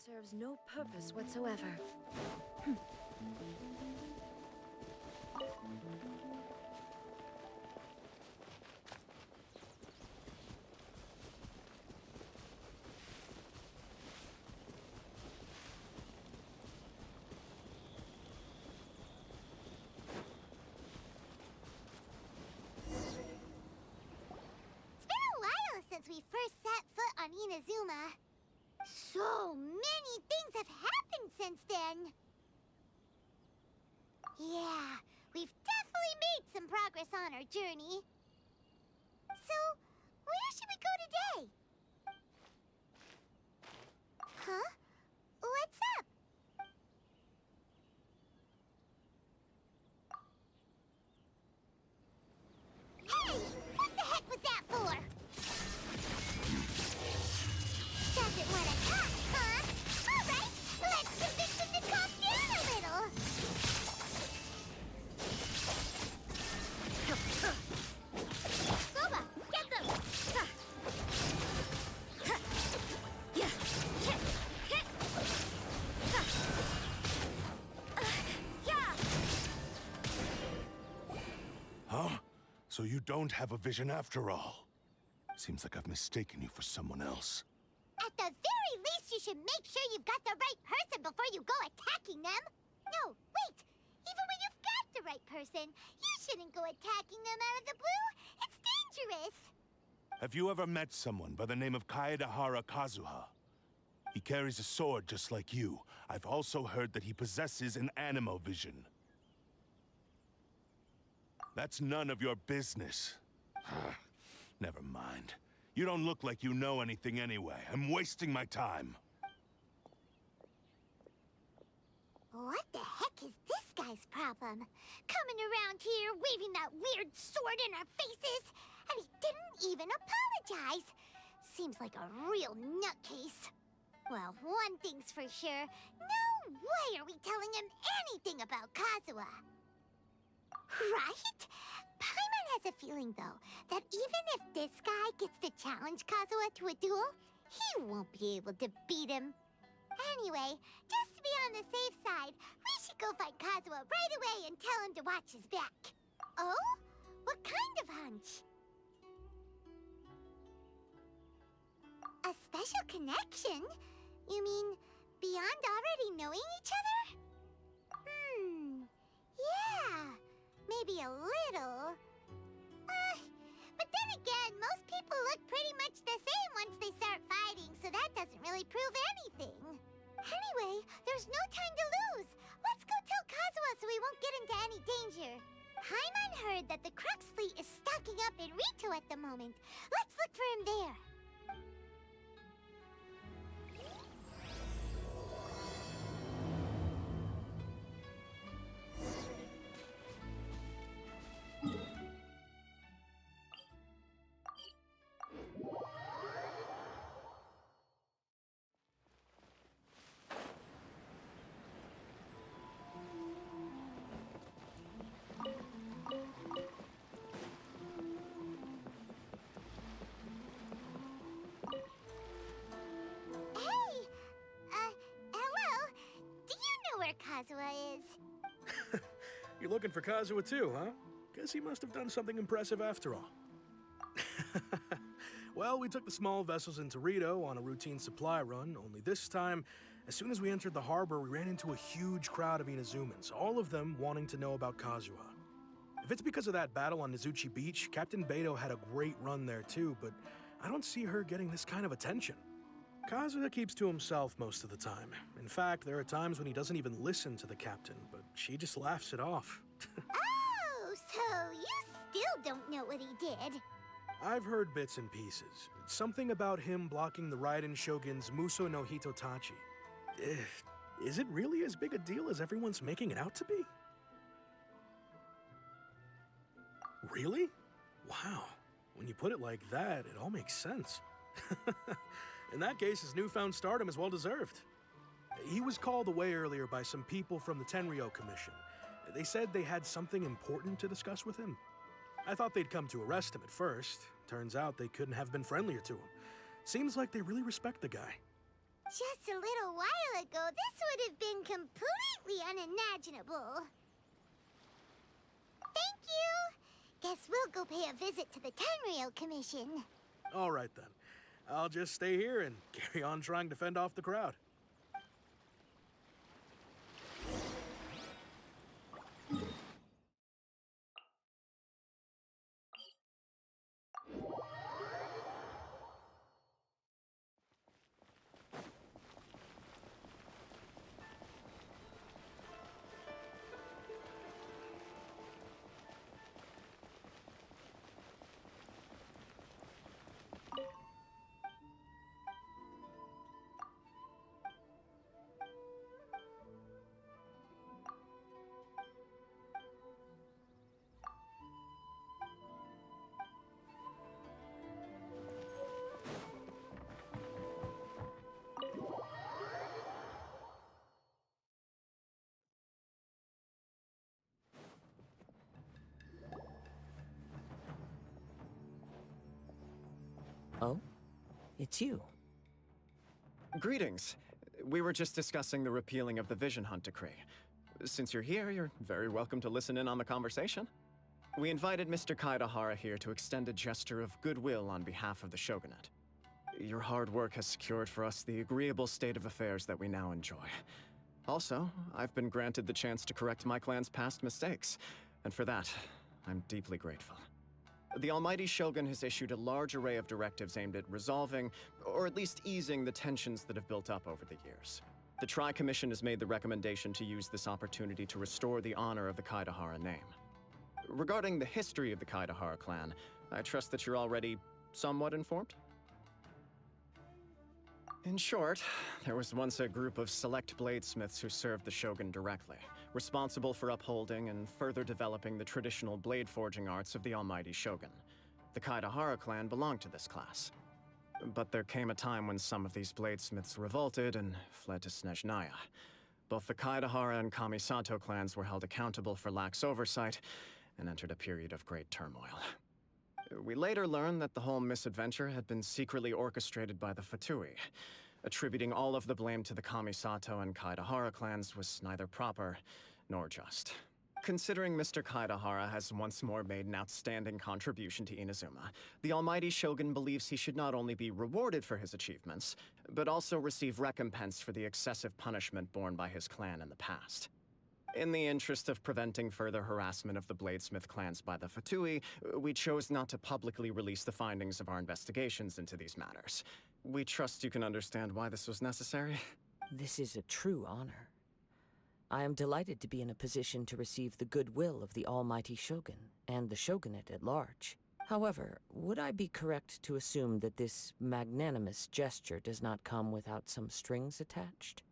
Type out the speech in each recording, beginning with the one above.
serves no purpose whatsoever. Since we first set foot on Inazuma. So many things have happened since then. Yeah, we've definitely made some progress on our journey. So, where should we go today? Huh? What's up? Hey! What the heck was that for? Doesn't want to talk, huh? All right, let's convince him to calm down a little. Boba, get them! Huh? So you don't have a vision after all? Seems like I've mistaken you for someone else. At the very least, you should make sure you've got the right person before you go attacking them. No, wait. Even when you've got the right person, you shouldn't go attacking them out of the blue. It's dangerous. Have you ever met someone by the name of Kaedeharar Kazuha? He carries a sword just like you. I've also heard that he possesses an animo vision. That's none of your business. Never mind. You don't look like you know anything anyway. I'm wasting my time. What the heck is this guy's problem? Coming around here, waving that weird sword in our faces, and he didn't even apologize. Seems like a real nutcase. Well, one thing's for sure. No way are we telling him anything about Kazuha. Right? Paimon has a feeling, though, that even if this guy gets to challenge Kazuha to a duel, he won't be able to beat him. Anyway, just to be on the safe side, we should go find Kazuha right away and tell him to watch his back. Oh? What kind of hunch? A special connection? You mean beyond already knowing each other? Yeah. Maybe a little. But then again, most people look pretty much the same once they start fighting, so that doesn't really prove anything. Anyway, there's no time to lose. Let's go tell Kazuha so we won't get into any danger. Paimon heard that the Crux fleet is stocking up in Rito at the moment. Let's look for him there. Kazuha is. You're looking for Kazuha too, huh? Guess he must have done something impressive after all. Well, we took the small vessels into Rito on a routine supply run, only this time, as soon as we entered the harbor, we ran into a huge crowd of Inazumans, all of them wanting to know about Kazuha. If it's because of that battle on Nizuchi Beach, Captain Beidou had a great run there too, but I don't see her getting this kind of attention. Kazuha keeps to himself most of the time. In fact, there are times when he doesn't even listen to the captain, but she just laughs it off. Oh, so you still don't know what he did? I've heard bits and pieces. Something about him blocking the Raiden Shogun's Muso no Hitotachi. Is it really as big a deal as everyone's making it out to be? Really? Wow. When you put it like that, it all makes sense. In that case, his newfound stardom is well-deserved. He was called away earlier by some people from the Tenryou Commission. They said they had something important to discuss with him. I thought they'd come to arrest him at first. Turns out they couldn't have been friendlier to him. Seems like they really respect the guy. Just a little while ago, this would have been completely unimaginable. Thank you! Guess we'll go pay a visit to the Tenryou Commission. All right then. I'll just stay here and carry on trying to fend off the crowd. Oh? It's you. Greetings. We were just discussing the repealing of the Vision Hunt Decree. Since you're here, you're very welcome to listen in on the conversation. We invited Mr. Kaedeharar here to extend a gesture of goodwill on behalf of the Shogunate. Your hard work has secured for us the agreeable state of affairs that we now enjoy. Also, I've been granted the chance to correct my clan's past mistakes, and for that, I'm deeply grateful. The Almighty Shogun has issued a large array of directives aimed at resolving, or at least easing, the tensions that have built up over the years. The Tri-Commission has made the recommendation to use this opportunity to restore the honor of the Kaedeharar name. Regarding the history of the Kaedeharar clan, I trust that you're already somewhat informed? In short, there was once a group of select bladesmiths who served the Shogun directly, responsible for upholding and further developing the traditional blade forging arts of the Almighty Shogun. The Kaedeharar clan belonged to this class. But there came a time when some of these bladesmiths revolted and fled to Snezhnaya. Both the Kaedehara and Kamisato clans were held accountable for lax oversight and entered a period of great turmoil. We later learned that the whole misadventure had been secretly orchestrated by the Fatui. Attributing all of the blame to the Kamisato and Kaedehara clans was neither proper nor just. Considering Mr. Kaedehara has once more made an outstanding contribution to Inazuma, the Almighty Shogun believes he should not only be rewarded for his achievements, but also receive recompense for the excessive punishment borne by his clan in the past. In the interest of preventing further harassment of the bladesmith clans by the Fatui, we chose not to publicly release the findings of our investigations into these matters. We trust you can understand why this was necessary. This is a true honor. I am delighted to be in a position to receive the goodwill of the Almighty Shogun and the Shogunate at large. However, would I be correct to assume that this magnanimous gesture does not come without some strings attached?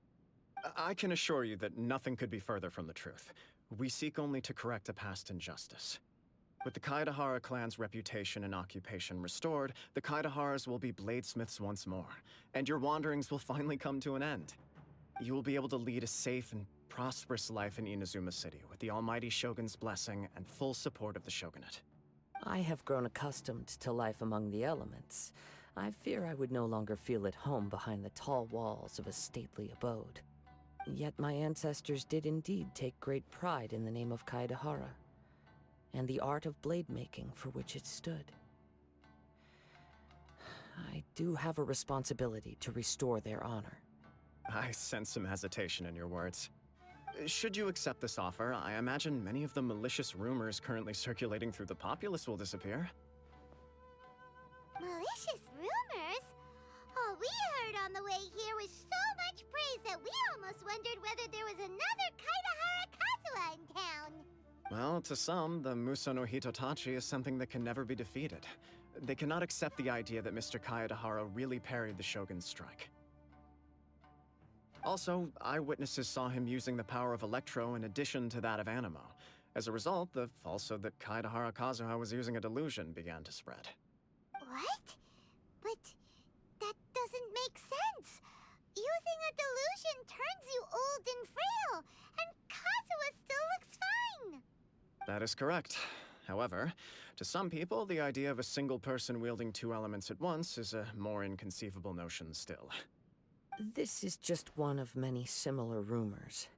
I can assure you that nothing could be further from the truth. We seek only to correct a past injustice. With the Kaedehara clan's reputation and occupation restored, the Kaedeharas will be bladesmiths once more, and your wanderings will finally come to an end. You will be able to lead a safe and prosperous life in Inazuma City with the Almighty Shogun's blessing and full support of the Shogunate. I have grown accustomed to life among the elements. I fear I would no longer feel at home behind the tall walls of a stately abode. Yet my ancestors did indeed take great pride in the name of Kaedehara, and the art of blade making for which it stood. I do have a responsibility to restore their honor. I sense some hesitation in your words. Should you accept this offer, I imagine many of the malicious rumors currently circulating through the populace will disappear. Malicious rumors? All we heard on the way here was so much praise that we almost wondered whether there was another Kaedehara Kazuha in town. Well, to some, the Muso no Hitotachi is something that can never be defeated. They cannot accept the idea that Mr. Kaedehara really parried the Shogun's strike. Also, eyewitnesses saw him using the power of Electro in addition to that of Animo. As a result, the falsehood that Kaedehara Kazuha was using a delusion began to spread. What? But that doesn't make sense. Using a delusion turns you old and frail, and Kazuha still looks fine. That is correct. However, to some people, the idea of a single person wielding two elements at once is a more inconceivable notion still. This is just one of many similar rumors.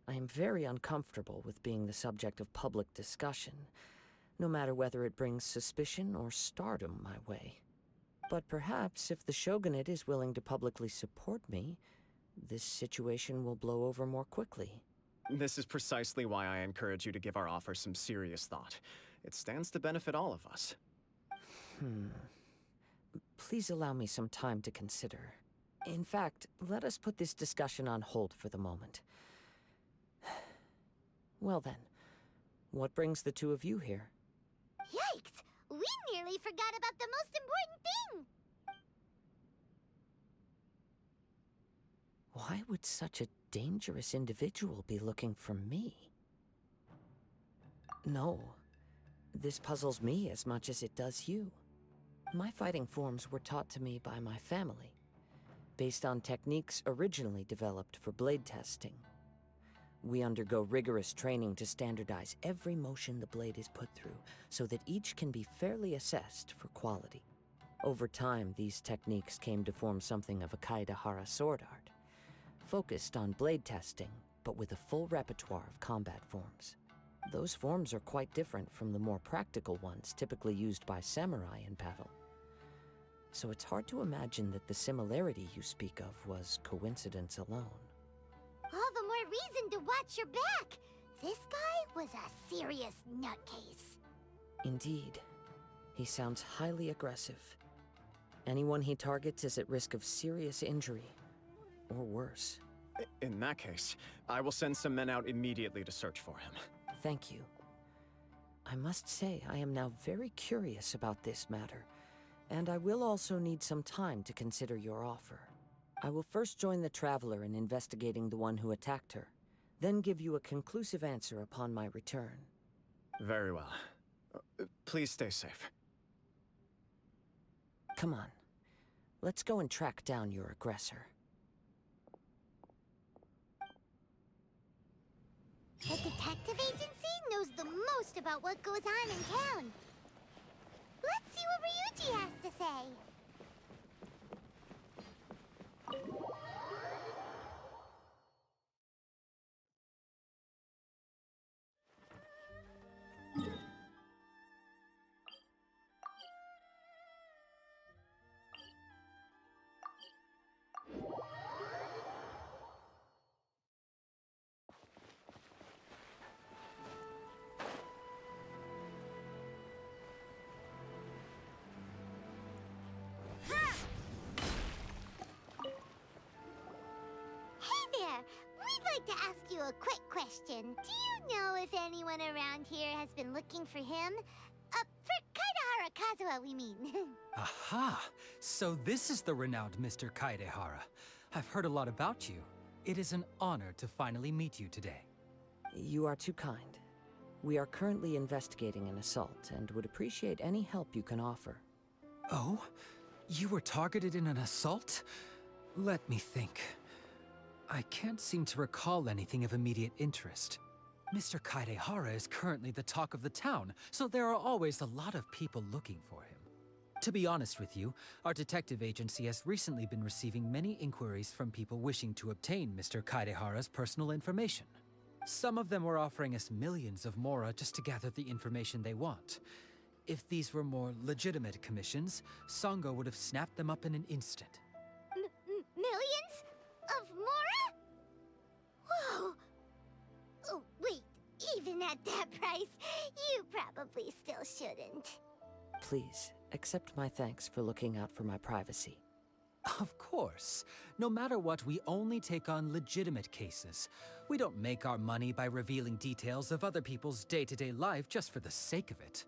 I am very uncomfortable with being the subject of public discussion, no matter whether it brings suspicion or stardom my way. But perhaps if the Shogunate is willing to publicly support me, this situation will blow over more quickly. This is precisely why I encourage you to give our offer some serious thought. It stands to benefit all of us. Please allow me some time to consider. In fact, let us put this discussion on hold for the moment. Well then, what brings the two of you here? Yikes! We nearly forgot about the most important thing! Why would such a dangerous individual be looking for me? No. This puzzles me as much as it does you. My fighting forms were taught to me by my family, based on techniques originally developed for blade testing. We undergo rigorous training to standardize every motion the blade is put through, so that each can be fairly assessed for quality. Over time, these techniques came to form something of a Kaedeharar sword art, focused on blade testing, but with a full repertoire of combat forms. Those forms are quite different from the more practical ones typically used by samurai in battle. So it's hard to imagine that the similarity you speak of was coincidence alone. All the more reason to watch your back! This guy was a serious nutcase. Indeed. He sounds highly aggressive. Anyone he targets is at risk of serious injury, or worse. In that case, I will send some men out immediately to search for him. Thank you. I must say, I am now very curious about this matter, and I will also need some time to consider your offer. I will first join the Traveler in investigating the one who attacked her, then give you a conclusive answer upon my return. Very well. Please stay safe. Come on. Let's go and track down your aggressor. The detective agency knows the most about what goes on in town. Let's see what Ryuji has to say. I'd like to ask you a quick question. Do you know if anyone around here has been looking for him? For Kaedeharar Kazuha, we mean. Aha! So this is the renowned Mr. Kaedeharar. I've heard a lot about you. It is an honor to finally meet you today. You are too kind. We are currently investigating an assault and would appreciate any help you can offer. Oh? You were targeted in an assault? Let me think. I can't seem to recall anything of immediate interest. Mr. Kaedeharar is currently the talk of the town, so there are always a lot of people looking for him. To be honest with you, our detective agency has recently been receiving many inquiries from people wishing to obtain Mr. Kaedeharar's personal information. Some of them were offering us millions of mora just to gather the information they want. If these were more legitimate commissions, Sangha would have snapped them up in an instant. Millions? Of mora? Whoa! Oh, wait, even at that price, you probably still shouldn't. Please, accept my thanks for looking out for my privacy. Of course. No matter what, we only take on legitimate cases. We don't make our money by revealing details of other people's day-to-day life just for the sake of it.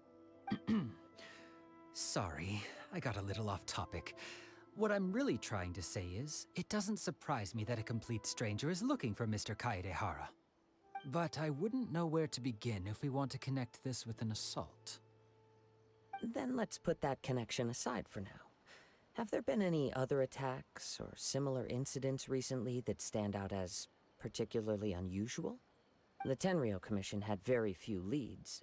Sorry, I got a little off topic. What I'm really trying to say is, it doesn't surprise me that a complete stranger is looking for Mr. Kaedeharar. But I wouldn't know where to begin if we want to connect this with an assault. Then let's put that connection aside for now. Have there been any other attacks or similar incidents recently that stand out as particularly unusual? The Tenryou Commission had very few leads.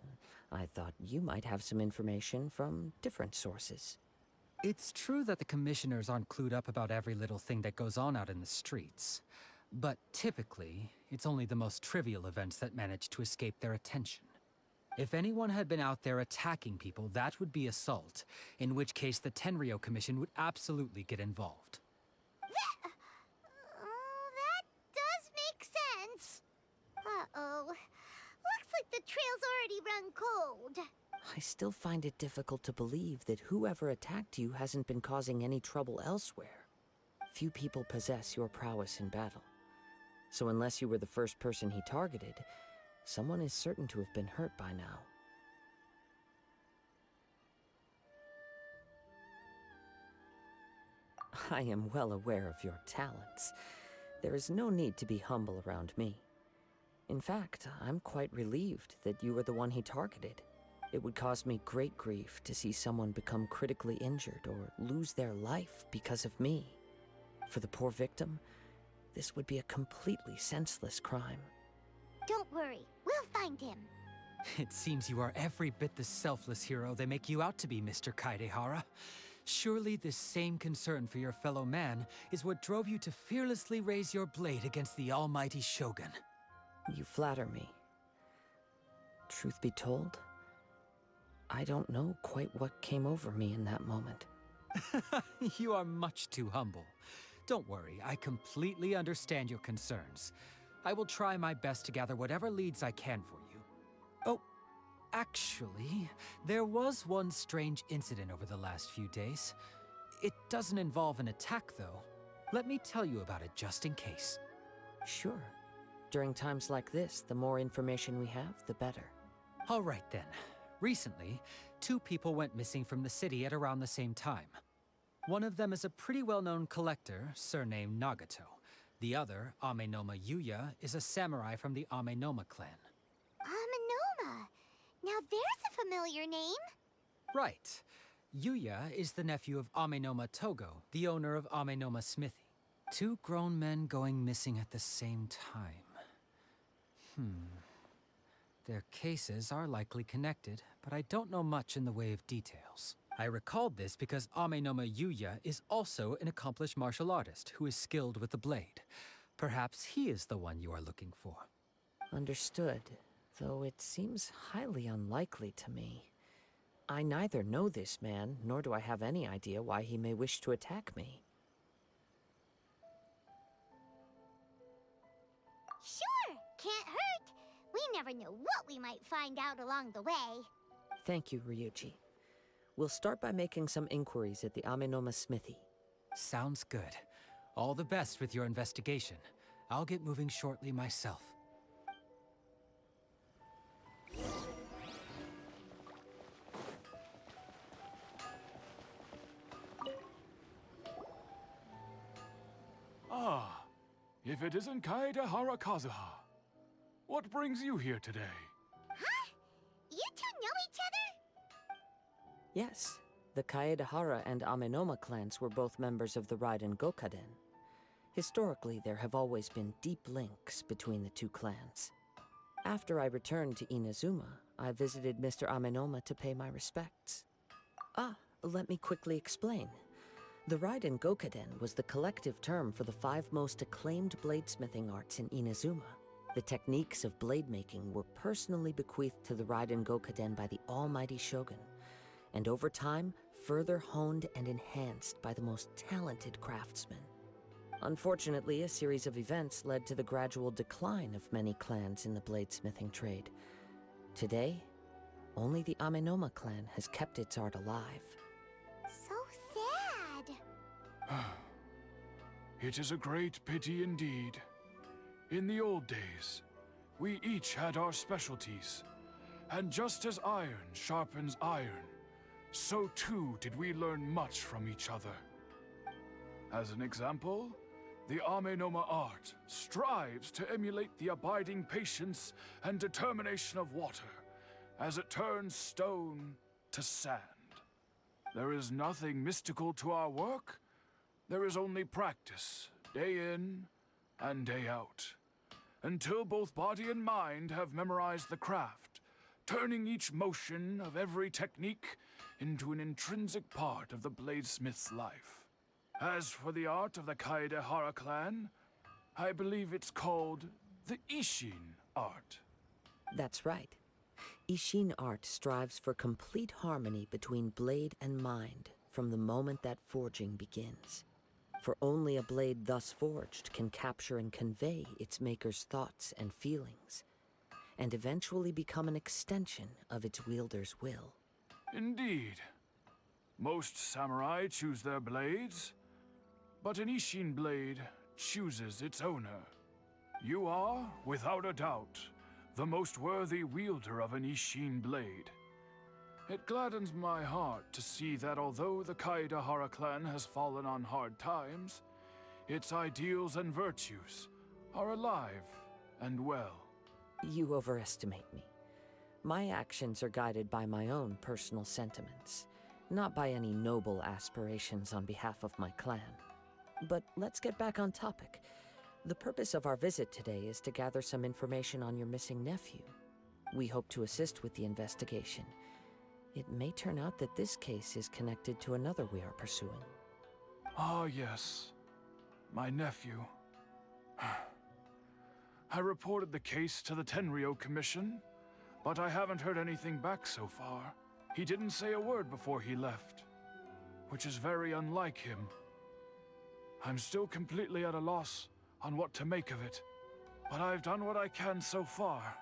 I thought you might have some information from different sources. It's true that the commissioners aren't clued up about every little thing that goes on out in the streets. But typically, it's only the most trivial events that manage to escape their attention. If anyone had been out there attacking people, that would be assault, in which case the Tenryou Commission would absolutely get involved. That does make sense. Uh-oh. Looks like the trail's already run cold. I still find it difficult to believe that whoever attacked you hasn't been causing any trouble elsewhere. Few people possess your prowess in battle. So unless you were the first person he targeted, someone is certain to have been hurt by now. I am well aware of your talents. There is no need to be humble around me. In fact, I'm quite relieved that you were the one he targeted. It would cause me great grief to see someone become critically injured or lose their life because of me. For the poor victim, this would be a completely senseless crime. Don't worry, we'll find him. It seems you are every bit the selfless hero they make you out to be, Mr. Kaedeharar. Surely this same concern for your fellow man is what drove you to fearlessly raise your blade against the almighty Shogun. You flatter me. Truth be told, I don't know quite what came over me in that moment. You are much too humble. Don't worry, I completely understand your concerns. I will try my best to gather whatever leads I can for you. Oh, actually, there was one strange incident over the last few days. It doesn't involve an attack, though. Let me tell you about it just in case. Sure. During times like this, the more information we have, the better. All right, then. Recently, 2 people went missing from the city at around the same time. One of them is a pretty well-known collector, surnamed Nagato. The other, Amenoma Yuya, is a samurai from the Amenoma clan. Amenoma. Now there's a familiar name. Right. Yuya is the nephew of Amenoma Togo, the owner of Amenoma Smithy. 2 grown men going missing at the same time. Their cases are likely connected, but I don't know much in the way of details. I recalled this because Amenoma Yuya is also an accomplished martial artist who is skilled with the blade. Perhaps he is the one you are looking for. Understood, though it seems highly unlikely to me. I neither know this man, nor do I have any idea why he may wish to attack me. Sure, can't hurt. We never know what we might find out along the way. Thank you, Ryuji. We'll start by making some inquiries at the Amenoma Smithy. Sounds good. All the best with your investigation. I'll get moving shortly myself. Ah, if it isn't Kaedeharar Kazuha. What brings you here today? Huh? You 2 know each other? Yes, the Kaedeharar and Amenoma clans were both members of the Raiden Gokaden. Historically, there have always been deep links between the 2 clans. After I returned to Inazuma, I visited Mr. Amenoma to pay my respects. Let me quickly explain. The Raiden Gokaden was the collective term for the 5 most acclaimed bladesmithing arts in Inazuma. The techniques of blade making were personally bequeathed to the Raiden Gokaden by the almighty Shogun, and over time, further honed and enhanced by the most talented craftsmen. Unfortunately, a series of events led to the gradual decline of many clans in the bladesmithing trade. Today, only the Amenoma clan has kept its art alive. So sad. It is a great pity indeed. In the old days, we each had our specialties. And just as iron sharpens iron, so too did we learn much from each other. As an example, the Amenoma art strives to emulate the abiding patience and determination of water as it turns stone to sand. There is nothing mystical to our work. There is only practice, day in and day out, until both body and mind have memorized the craft, turning each motion of every technique into an intrinsic part of the bladesmith's life. As for the art of the Kaedeharar clan, I believe it's called the Ishin art. That's right. Ishin art strives for complete harmony between blade and mind from the moment that forging begins. For only a blade thus forged can capture and convey its maker's thoughts and feelings, and eventually become an extension of its wielder's will. Indeed. Most samurai choose their blades, but an Ishin blade chooses its owner. You are, without a doubt, the most worthy wielder of an Ishin blade. It gladdens my heart to see that although the Kaedeharar clan has fallen on hard times, its ideals and virtues are alive and well. You overestimate me. My actions are guided by my own personal sentiments, not by any noble aspirations on behalf of my clan. But let's get back on topic. The purpose of our visit today is to gather some information on your missing nephew. We hope to assist with the investigation. It may turn out that this case is connected to another we are pursuing. Ah, yes. My nephew. I reported the case to the Tenryou Commission, but I haven't heard anything back so far. He didn't say a word before he left, which is very unlike him. I'm still completely at a loss on what to make of it, but I've done what I can so far.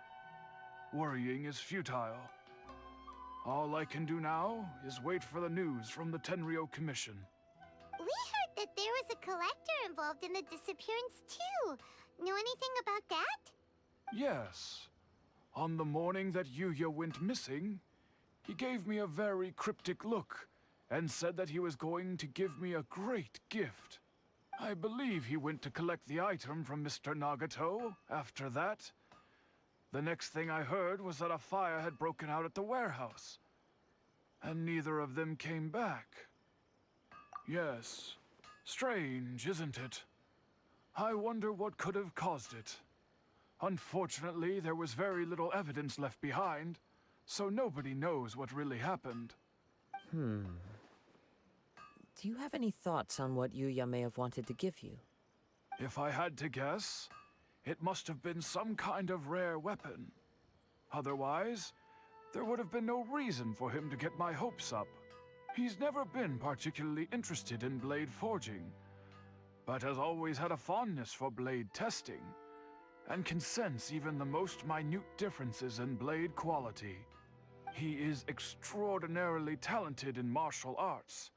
Worrying is futile. All I can do now is wait for the news from the Tenryou Commission. We heard that there was a collector involved in the disappearance too. Know anything about that? Yes. On the morning that Yuya went missing, he gave me a very cryptic look and said that he was going to give me a great gift. I believe he went to collect the item from Mr. Nagato after that. The next thing I heard was that a fire had broken out at the warehouse, and neither of them came back. Yes, strange, isn't it? I wonder what could have caused it. Unfortunately, there was very little evidence left behind, so nobody knows what really happened. Do you have any thoughts on what Yuya may have wanted to give you? If I had to guess, it must have been some kind of rare weapon. Otherwise, there would have been no reason for him to get my hopes up. He's never been particularly interested in blade forging, but has always had a fondness for blade testing, and can sense even the most minute differences in blade quality. He is extraordinarily talented in martial arts,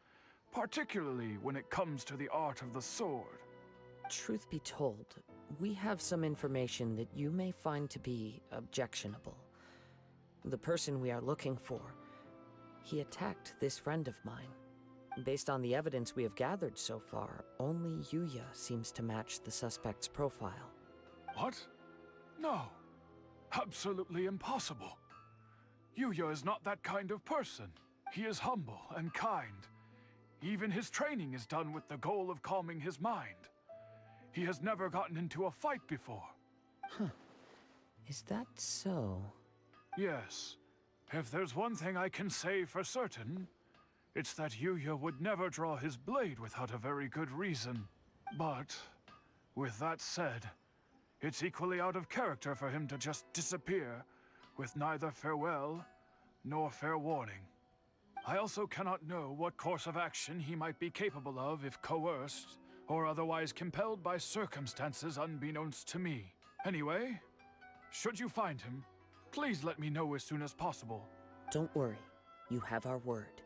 particularly when it comes to the art of the sword. Truth be told, we have some information that you may find to be objectionable. The person we are looking for, he attacked this friend of mine. Based on the evidence we have gathered so far, only Yuya seems to match the suspect's profile. What? No. Absolutely impossible. Yuya is not that kind of person. He is humble and kind. Even his training is done with the goal of calming his mind. He has never gotten into a fight before. Is that so? Yes. If there's one thing I can say for certain, it's that Yuya would never draw his blade without a very good reason. But, with that said, it's equally out of character for him to just disappear, with neither farewell nor fair warning. I also cannot know what course of action he might be capable of if coerced, or otherwise compelled by circumstances unbeknownst to me. Anyway, should you find him, please let me know as soon as possible. Don't worry. You have our word.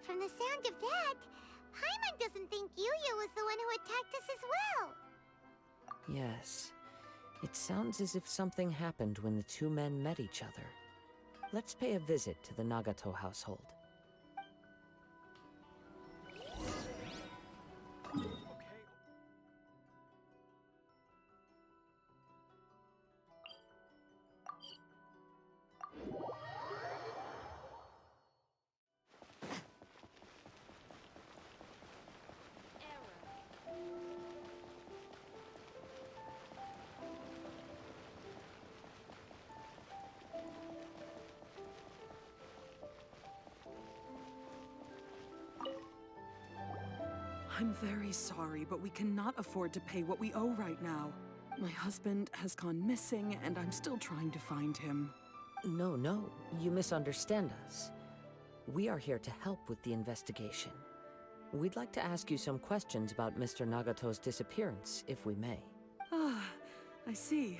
From the sound of that, Paimon doesn't think Yuya was the one who attacked us as well. Yes. It sounds as if something happened when the two men met each other. Let's pay a visit to the Nagato household. I'm very sorry, but we cannot afford to pay what we owe right now. My husband has gone missing, and I'm still trying to find him. No, you misunderstand us. We are here to help with the investigation. We'd like to ask you some questions about Mr. Nagato's disappearance, if we may. Ah, I see.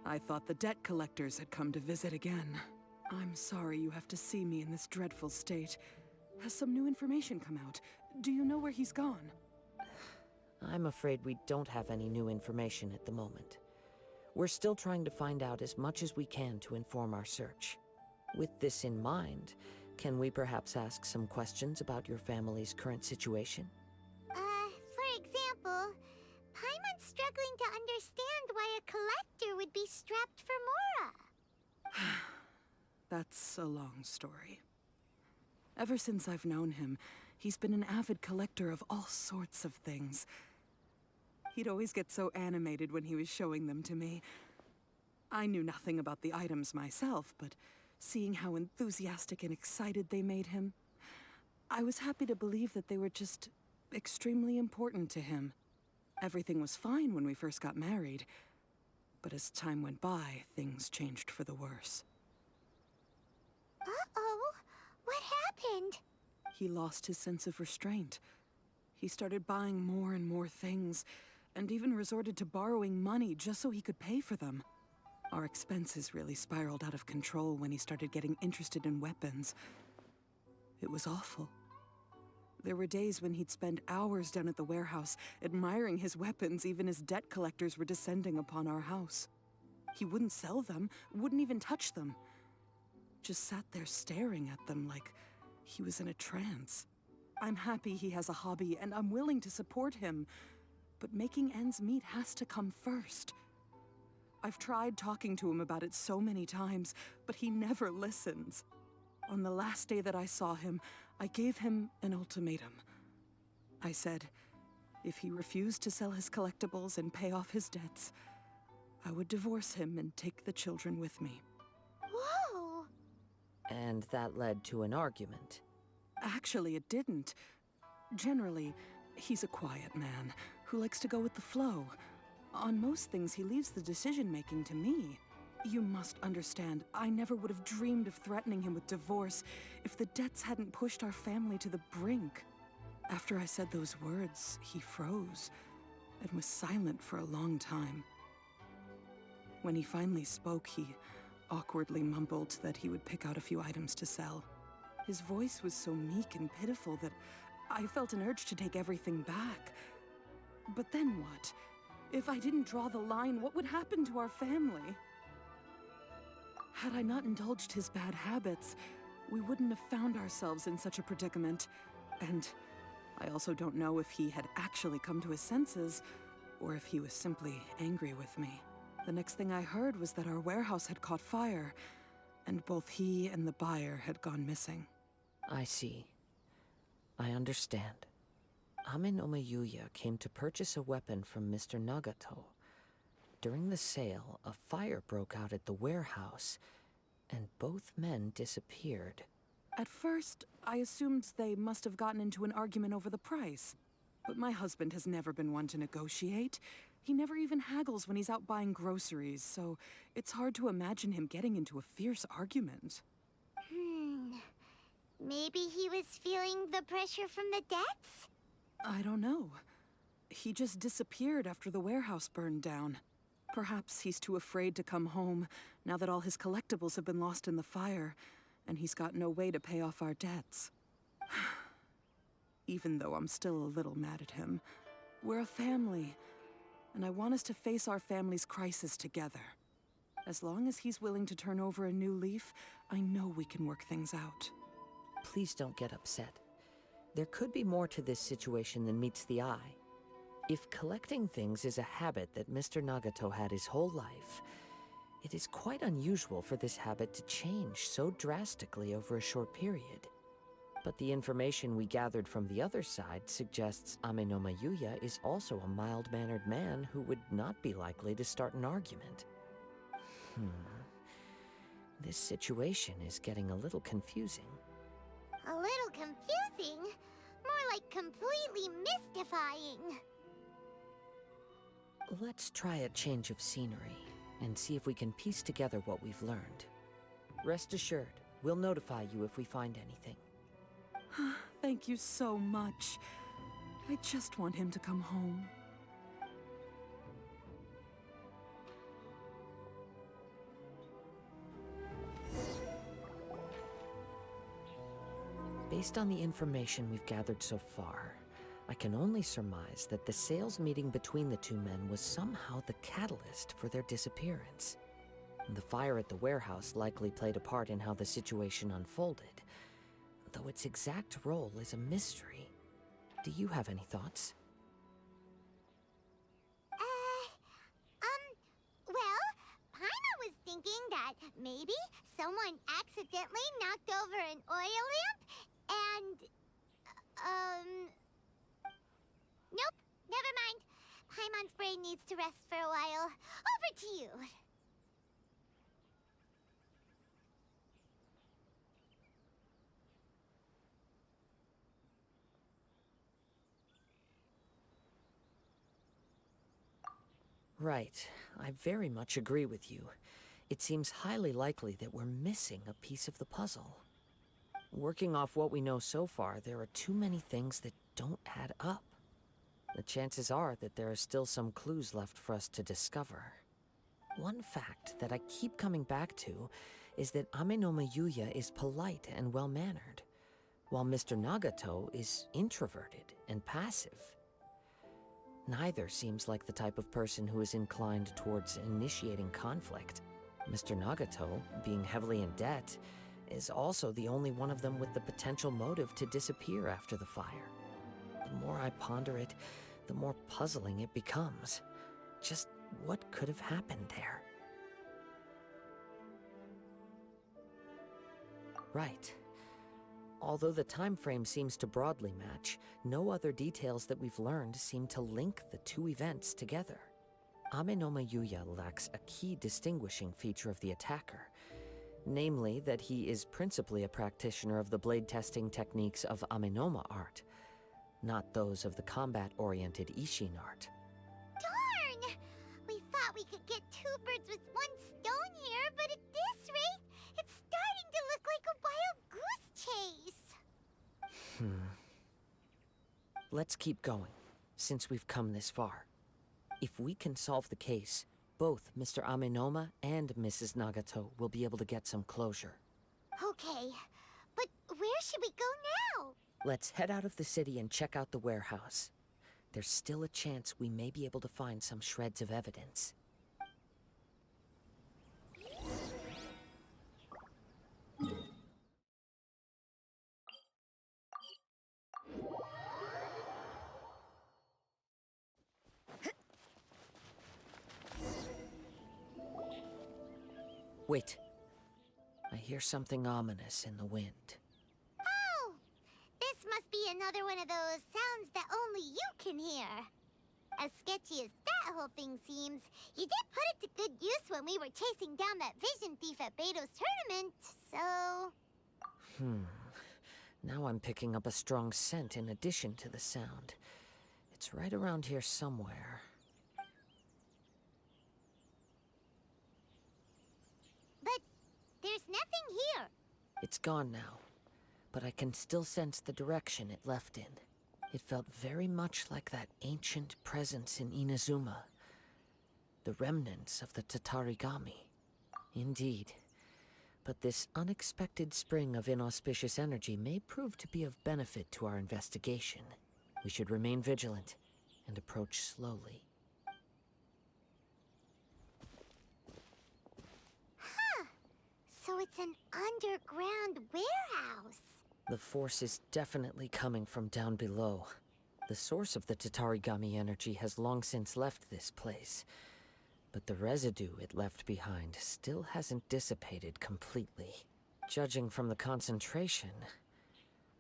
I thought the debt collectors had come to visit again. I'm sorry you have to see me in this dreadful state. Has some new information come out? Do you know where he's gone? I'm afraid we don't have any new information at the moment. We're still trying to find out as much as we can to inform our search. With this in mind, can we perhaps ask some questions about your family's current situation? For example, Paimon's struggling to understand why a collector would be strapped for Mora. That's a long story. Ever since I've known him, he's been an avid collector of all sorts of things. He'd always get so animated when he was showing them to me. I knew nothing about the items myself, but seeing how enthusiastic and excited they made him, I was happy to believe that they were just extremely important to him. Everything was fine when we first got married, but as time went by, things changed for the worse. Uh-oh, what happened? He lost his sense of restraint. He started buying more and more things, and even resorted to borrowing money just so he could pay for them. Our expenses really spiraled out of control when he started getting interested in weapons. It was awful. There were days when he'd spend hours down at the warehouse, admiring his weapons even as debt collectors were descending upon our house. He wouldn't sell them, wouldn't even touch them. Just sat there staring at them like he was in a trance. I'm happy he has a hobby, and I'm willing to support him. But making ends meet has to come first. I've tried talking to him about it so many times, but he never listens. On the last day that I saw him, I gave him an ultimatum. I said, if he refused to sell his collectibles and pay off his debts, I would divorce him and take the children with me. Whoa! And that led to an argument. Actually, it didn't. Generally, he's a quiet man who likes to go with the flow. On most things, he leaves the decision-making to me. You must understand, I never would have dreamed of threatening him with divorce if the debts hadn't pushed our family to the brink. After I said those words, he froze and was silent for a long time. When he finally spoke, he awkwardly mumbled that he would pick out a few items to sell. His voice was so meek and pitiful that I felt an urge to take everything back. But then what? If I didn't draw the line, what would happen to our family? Had I not indulged his bad habits, we wouldn't have found ourselves in such a predicament. And I also don't know if he had actually come to his senses, or if he was simply angry with me. The next thing I heard was that our warehouse had caught fire, and both he and the buyer had gone missing. I see. I understand. Ame no Mayuya came to purchase a weapon from Mr. Nagato. During the sale, a fire broke out at the warehouse, and both men disappeared. At first, I assumed they must have gotten into an argument over the price. But my husband has never been one to negotiate. He never even haggles when he's out buying groceries, so it's hard to imagine him getting into a fierce argument. Maybe he was feeling the pressure from the debts? I don't know. He just disappeared after the warehouse burned down. Perhaps he's too afraid to come home now that all his collectibles have been lost in the fire, and he's got no way to pay off our debts. Even though I'm still a little mad at him, we're a family, and I want us to face our family's crisis together. As long as he's willing to turn over a new leaf, I know we can work things out. Please don't get upset. There could be more to this situation than meets the eye. If collecting things is a habit that Mr. Nagato had his whole life, it is quite unusual for this habit to change so drastically over a short period. But the information we gathered from the other side suggests Ame no Mayuya is also a mild-mannered man who would not be likely to start an argument. This situation is getting a little confusing. A little confusing? More like completely mystifying. Let's try a change of scenery and see if we can piece together what we've learned. Rest assured, we'll notify you if we find anything. Thank you so much. I just want him to come home. Based on the information we've gathered so far, I can only surmise that the sales meeting between the two men was somehow the catalyst for their disappearance. The fire at the warehouse likely played a part in how the situation unfolded, though its exact role is a mystery. Do you have any thoughts? Well, Paimon was thinking that maybe someone accidentally knocked over an oil lamp and, nope, never mind. Paimon's brain needs to rest for a while. Over to you. Right. I very much agree with you. It seems highly likely that we're missing a piece of the puzzle. Working off what we know so far, there are too many things that don't add up. The chances are that there are still some clues left for us to discover. One fact that I keep coming back to is that Amenoma Yuya is polite and well-mannered, while Mr. Nagato is introverted and passive. Neither seems like the type of person who is inclined towards initiating conflict. Mr. Nagato, being heavily in debt, is also the only one of them with the potential motive to disappear after the fire. The more I ponder it, the more puzzling it becomes. Just what could have happened there? Right. Although the time frame seems to broadly match, no other details that we've learned seem to link the two events together. Amenoma Yuya lacks a key distinguishing feature of the attacker, namely that he is principally a practitioner of the blade testing techniques of Amenoma art, not those of the combat-oriented Ishin art. Darn! We thought we could get two birds with one stone here, but at this rate, it's starting to look like a wild goose chase. Let's keep going, since we've come this far. If we can solve the case, both Mr. Amenoma and Mrs. Nagato will be able to get some closure. Okay, but where should we go now? Let's head out of the city and check out the warehouse. There's still a chance we may be able to find some shreds of evidence. Wait. I hear something ominous in the wind. Oh! This must be another one of those sounds that only you can hear. As sketchy as that whole thing seems, you did put it to good use when we were chasing down that vision thief at Beto's tournament, so... Now I'm picking up a strong scent in addition to the sound. It's right around here somewhere. But there's nothing here. It's gone now, but I can still sense the direction it left in. It felt very much like that ancient presence in Inazuma. The remnants of the Tatarigami. Indeed. But this unexpected spring of inauspicious energy may prove to be of benefit to our investigation. We should remain vigilant and approach slowly. So it's an underground warehouse. The force is definitely coming from down below. The source of the Tatarigami energy has long since left this place, but the residue it left behind still hasn't dissipated completely. Judging from the concentration,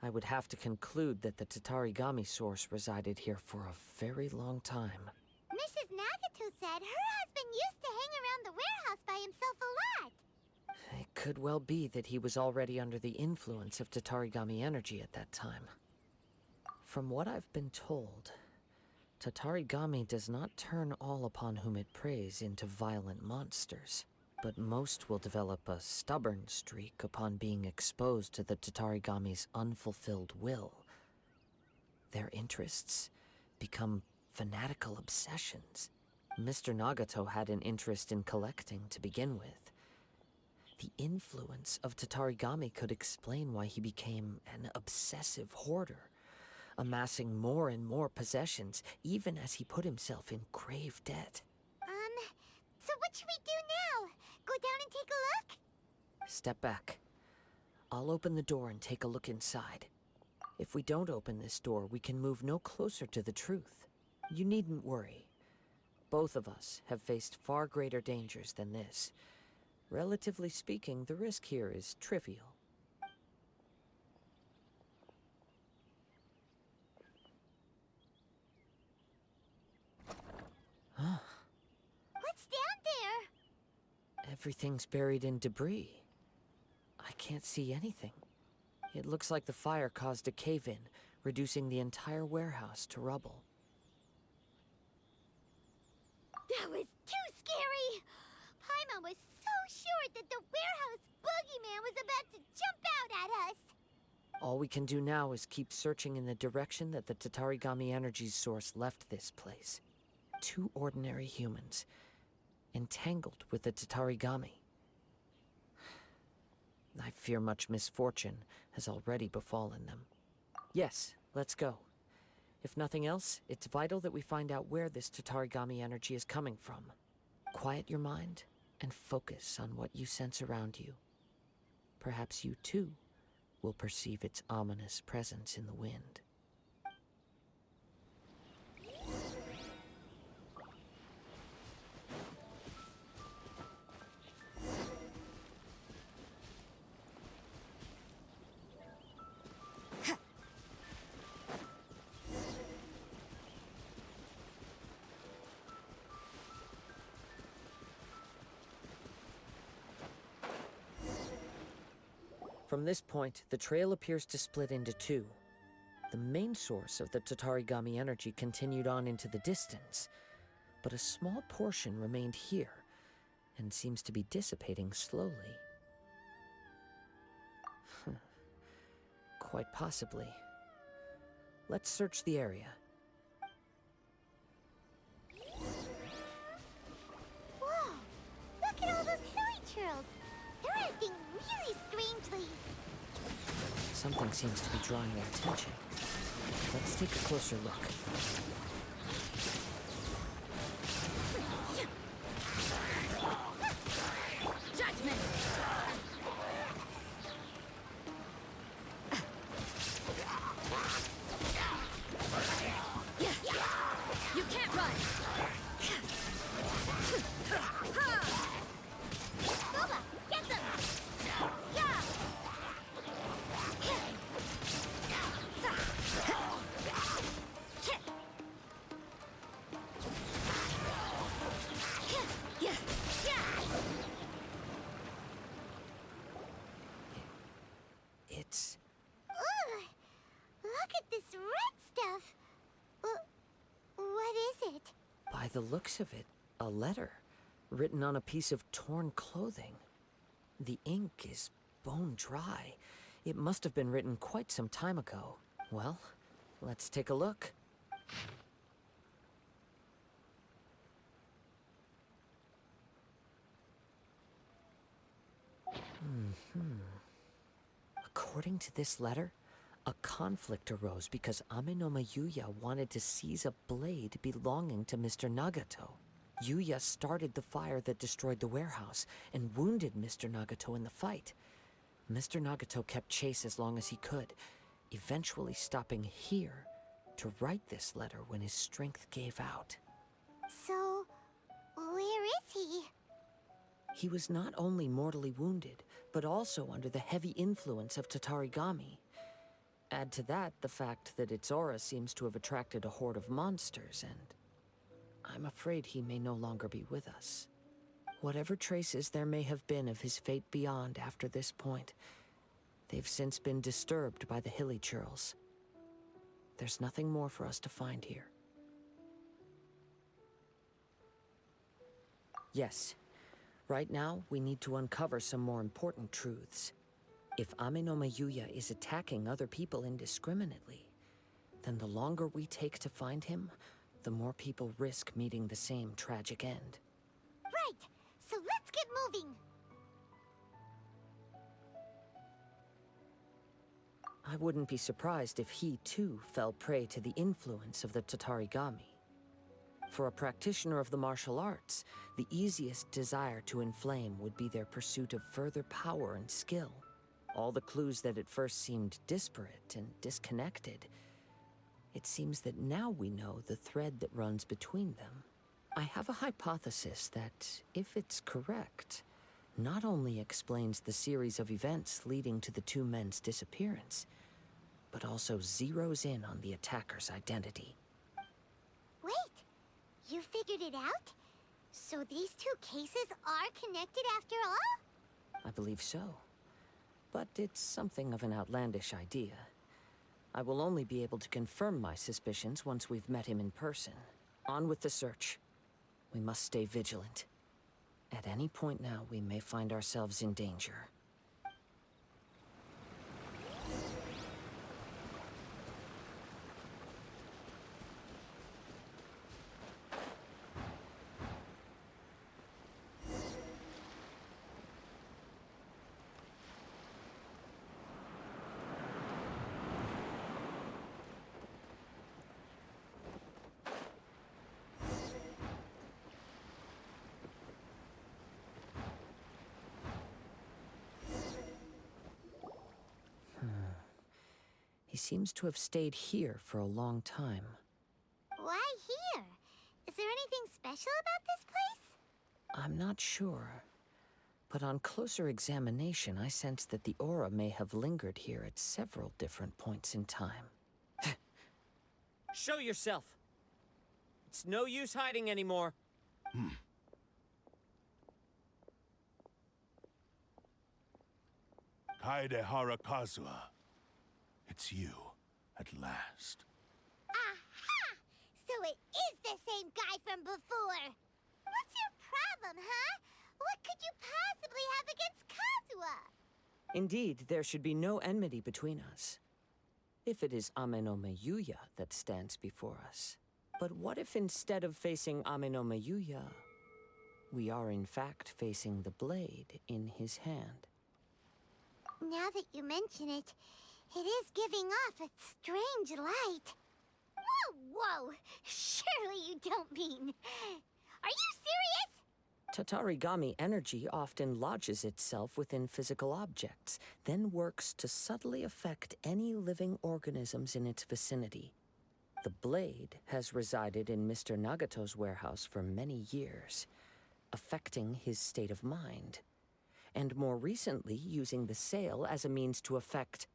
I would have to conclude that the Tatarigami source resided here for a very long time. Mrs. Nagato said her husband used to hang around the warehouse by himself a lot. It could well be that he was already under the influence of Tatarigami energy at that time. From what I've been told, Tatarigami does not turn all upon whom it preys into violent monsters, but most will develop a stubborn streak upon being exposed to the Tatarigami's unfulfilled will. Their interests become fanatical obsessions. Mr. Nagato had an interest in collecting to begin with. The influence of Tatarigami could explain why he became an obsessive hoarder, amassing more and more possessions, even as he put himself in grave debt. So what should we do now? Go down and take a look? Step back. I'll open the door and take a look inside. If we don't open this door, we can move no closer to the truth. You needn't worry. Both of us have faced far greater dangers than this. Relatively speaking, the risk here is trivial. What's down there? Everything's buried in debris. I can't see anything. It looks like the fire caused a cave-in, reducing the entire warehouse to rubble. That was too scary! Paimon was so sure that the warehouse boogeyman was about to jump out at us! All we can do now is keep searching in the direction that the Tatarigami energy source left this place. 2 ordinary humans, entangled with the Tatarigami. I fear much misfortune has already befallen them. Yes, let's go. If nothing else, it's vital that we find out where this Tatarigami energy is coming from. Quiet your mind and focus on what you sense around you. Perhaps you too will perceive its ominous presence in the wind. From this point, the trail appears to split into 2. The main source of the Tatarigami energy continued on into the distance, but a small portion remained here, and seems to be dissipating slowly. Quite possibly. Let's search the area. Whoa! Look at all those hilly churls! They're acting really strangely. Something seems to be drawing their attention. Let's take a closer look. Judgment! You can't run! Boba, get them! Yeah! It's... Ugh! Look at this red stuff! What is it? by the looks of it, a letter written on a piece of torn clothing. The ink is bone dry. It must have been written quite some time ago. Well, let's take a look. According to this letter, a conflict arose because Amenoma Yuya wanted to seize a blade belonging to Mr. Nagato. Yuya started the fire that destroyed the warehouse and wounded Mr. Nagato in the fight. Mr. Nagato kept chase as long as he could, eventually stopping here to write this letter when his strength gave out. So, where is he? He was not only mortally wounded, but also under the heavy influence of Tatarigami. Add to that the fact that its aura seems to have attracted a horde of monsters, and I'm afraid he may no longer be with us. Whatever traces there may have been of his fate beyond after this point, they've since been disturbed by the hilly churls. There's nothing more for us to find here. Yes. Right now, we need to uncover some more important truths. If Ame no Mayuya is attacking other people indiscriminately, then the longer we take to find him, the more people risk meeting the same tragic end. Right, so let's get moving. I wouldn't be surprised if he, too, fell prey to the influence of the Tatarigami. For a practitioner of the martial arts, the easiest desire to inflame would be their pursuit of further power and skill. All the clues that at first seemed disparate and disconnected, it seems that now we know the thread that runs between them. I have a hypothesis that, if it's correct, not only explains the series of events leading to the two men's disappearance, but also zeroes in on the attacker's identity. Wait, you figured it out? So these two cases are connected after all? I believe so. But it's something of an outlandish idea. I will only be able to confirm my suspicions once we've met him in person. On with the search. We must stay vigilant. At any point now, we may find ourselves in danger. He seems to have stayed here for a long time. Why here? Is there anything special about this place? I'm not sure. But on closer examination, I sense that the aura may have lingered here at several different points in time. Show yourself! It's no use hiding anymore. Kaedeharar Kazuha. It's you, at last. Aha! So it is the same guy from before. What's your problem, huh? What could you possibly have against Kazuha? Indeed, there should be no enmity between us. If it is Ame no Mayuya that stands before us. But what if instead of facing Ame no Mayuya, we are in fact facing the blade in his hand? Now that you mention it, it is giving off a strange light. Whoa! Surely you don't mean... Are you serious? Tatarigami energy often lodges itself within physical objects, then works to subtly affect any living organisms in its vicinity. The blade has resided in Mr. Nagato's warehouse for many years, affecting his state of mind, and more recently using the sale as a means to affect,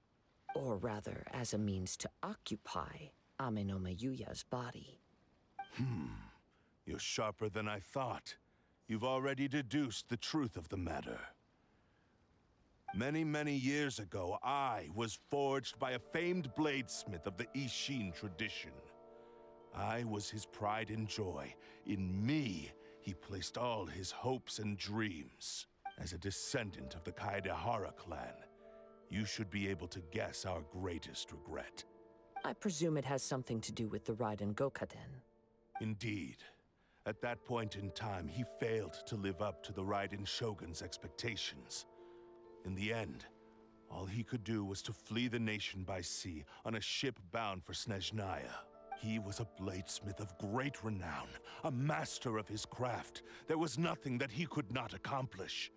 or rather as a means to occupy, Ame no Mayuya's body. You're sharper than I thought. You've already deduced the truth of the matter. Many, many years ago, I was forged by a famed bladesmith of the Ishin tradition. I was his pride and joy. In me, he placed all his hopes and dreams. As a descendant of the Kaedeharar clan, you should be able to guess our greatest regret. I presume it has something to do with the Raiden Gokaden. Indeed. At that point in time, he failed to live up to the Raiden Shogun's expectations. In the end, all he could do was to flee the nation by sea on a ship bound for Snezhnaya. He was a bladesmith of great renown, a master of his craft. There was nothing that he could not accomplish.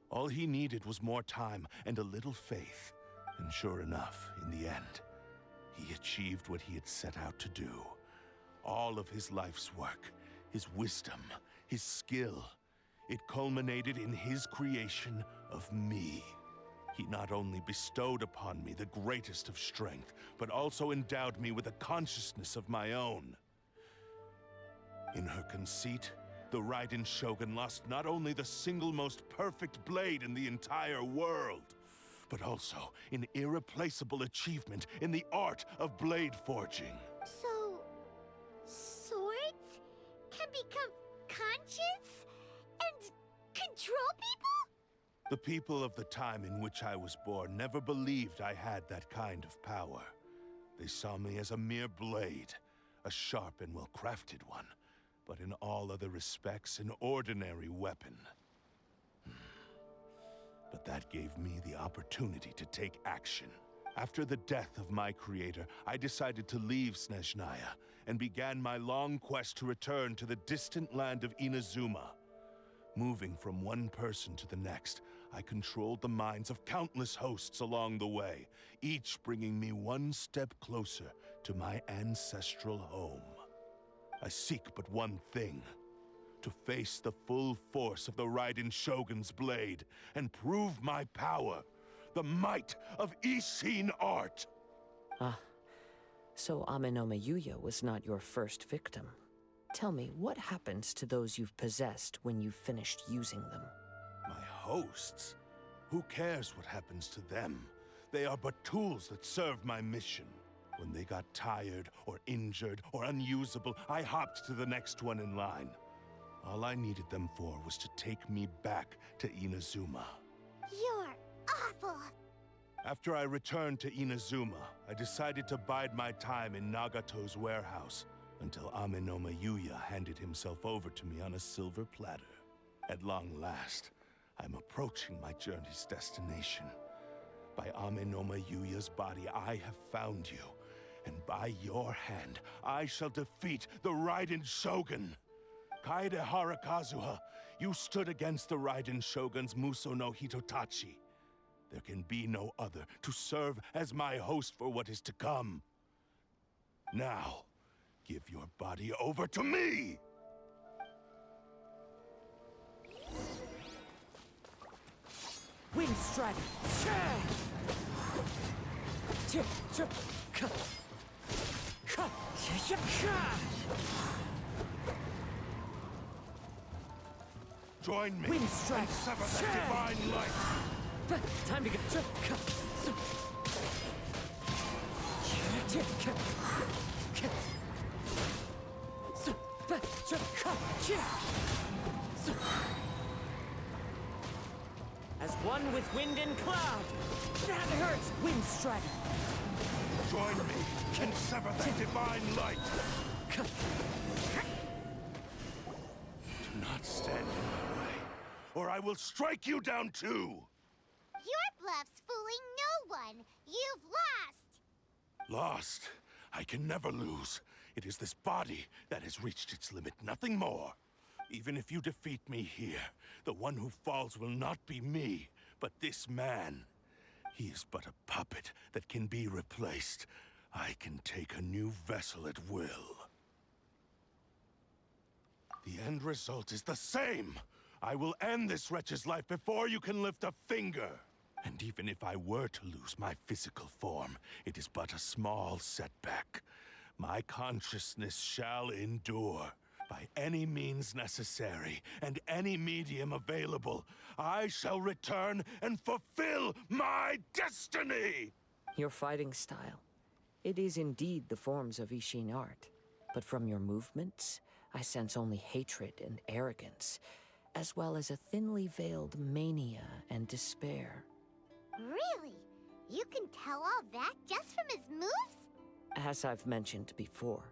All he needed was more time and a little faith. And sure enough, in the end, he achieved what he had set out to do. All of his life's work, his wisdom, his skill, it culminated in his creation of me. He not only bestowed upon me the greatest of strength, but also endowed me with a consciousness of my own. In her conceit, the Raiden Shogun lost not only the single most perfect blade in the entire world, but also an irreplaceable achievement in the art of blade forging. So, swords can become conscious and control people? The people of the time in which I was born never believed I had that kind of power. They saw me as a mere blade, a sharp and well-crafted one, but in all other respects an ordinary weapon. But that gave me the opportunity to take action. After the death of my creator, I decided to leave Snezhnaya and began my long quest to return to the distant land of Inazuma. Moving from one person to the next, I controlled the minds of countless hosts along the way, each bringing me one step closer to my ancestral home. I seek but one thing: to face the full force of the Raiden Shogun's blade and prove my power, the might of Ishin art. Ah, so Amenoma Yuya was not your first victim. Tell me, what happens to those you've possessed when you've finished using them? My hosts? Who cares what happens to them? They are but tools that serve my mission. When they got tired, or injured, or unusable, I hopped to the next one in line. All I needed them for was to take me back to Inazuma. You're awful. After I returned to Inazuma, I decided to bide my time in Nagato's warehouse until Amenoma Yuya handed himself over to me on a silver platter. At long last, I'm approaching my journey's destination. By Amenoma Yuya's body, I have found you, and by your hand, I shall defeat the Raiden Shogun. Kaedeharar Kazuha, you stood against the Raiden Shogun's Muso no Hitotachi. There can be no other to serve as my host for what is to come. Now, give your body over to me! Wind Strider! Join me Wind Strike. and sever that divine light! Time to get... As one with wind and cloud! That hurts! Wind Strider! Join me and sever that divine light! Do not stand in my way, or I will strike you down too! Your bluff's fooling no one. You've lost. Lost? I can never lose. It is this body that has reached its limit, nothing more. Even if you defeat me here, the one who falls will not be me, but this man. He is but a puppet that can be replaced. I can take a new vessel at will. The end result is the same! I will end this wretch's life before you can lift a finger! And even if I were to lose my physical form, it is but a small setback. My consciousness shall endure. By any means necessary, and any medium available, I shall return and fulfill my destiny! Your fighting style. It is indeed the forms of Ishin art. But from your movements, I sense only hatred and arrogance, as well as a thinly veiled mania and despair. Really? You can tell all that just from his moves? As I've mentioned before,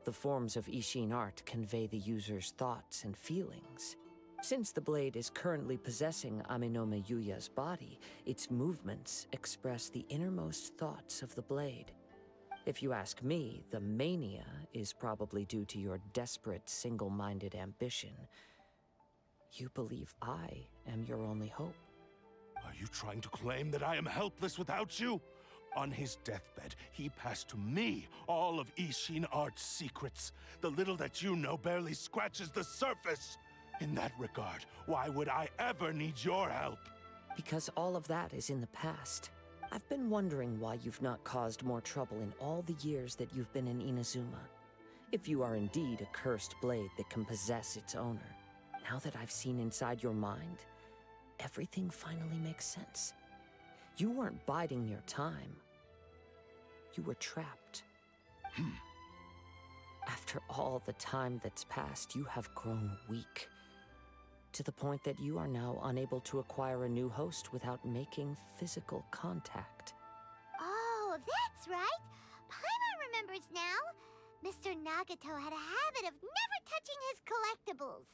the forms of Ishin art convey the user's thoughts and feelings. Since the blade is currently possessing Amenoma Yuya's body, its movements express the innermost thoughts of the blade. If you ask me, the mania is probably due to your desperate, single-minded ambition. You believe I am your only hope. Are you trying to claim that I am helpless without you? On his deathbed, he passed to me all of Ishin art's secrets. The little that you know barely scratches the surface. In that regard, why would I ever need your help? Because all of that is in the past. I've been wondering why you've not caused more trouble in all the years that you've been in Inazuma. If you are indeed a cursed blade that can possess its owner, now that I've seen inside your mind, everything finally makes sense. You weren't biding your time. You were trapped. After all the time that's passed, you have grown weak. To the point that you are now unable to acquire a new host without making physical contact. Oh, that's right. Paimon remembers now. Mr. Nagato had a habit of never touching his collectibles.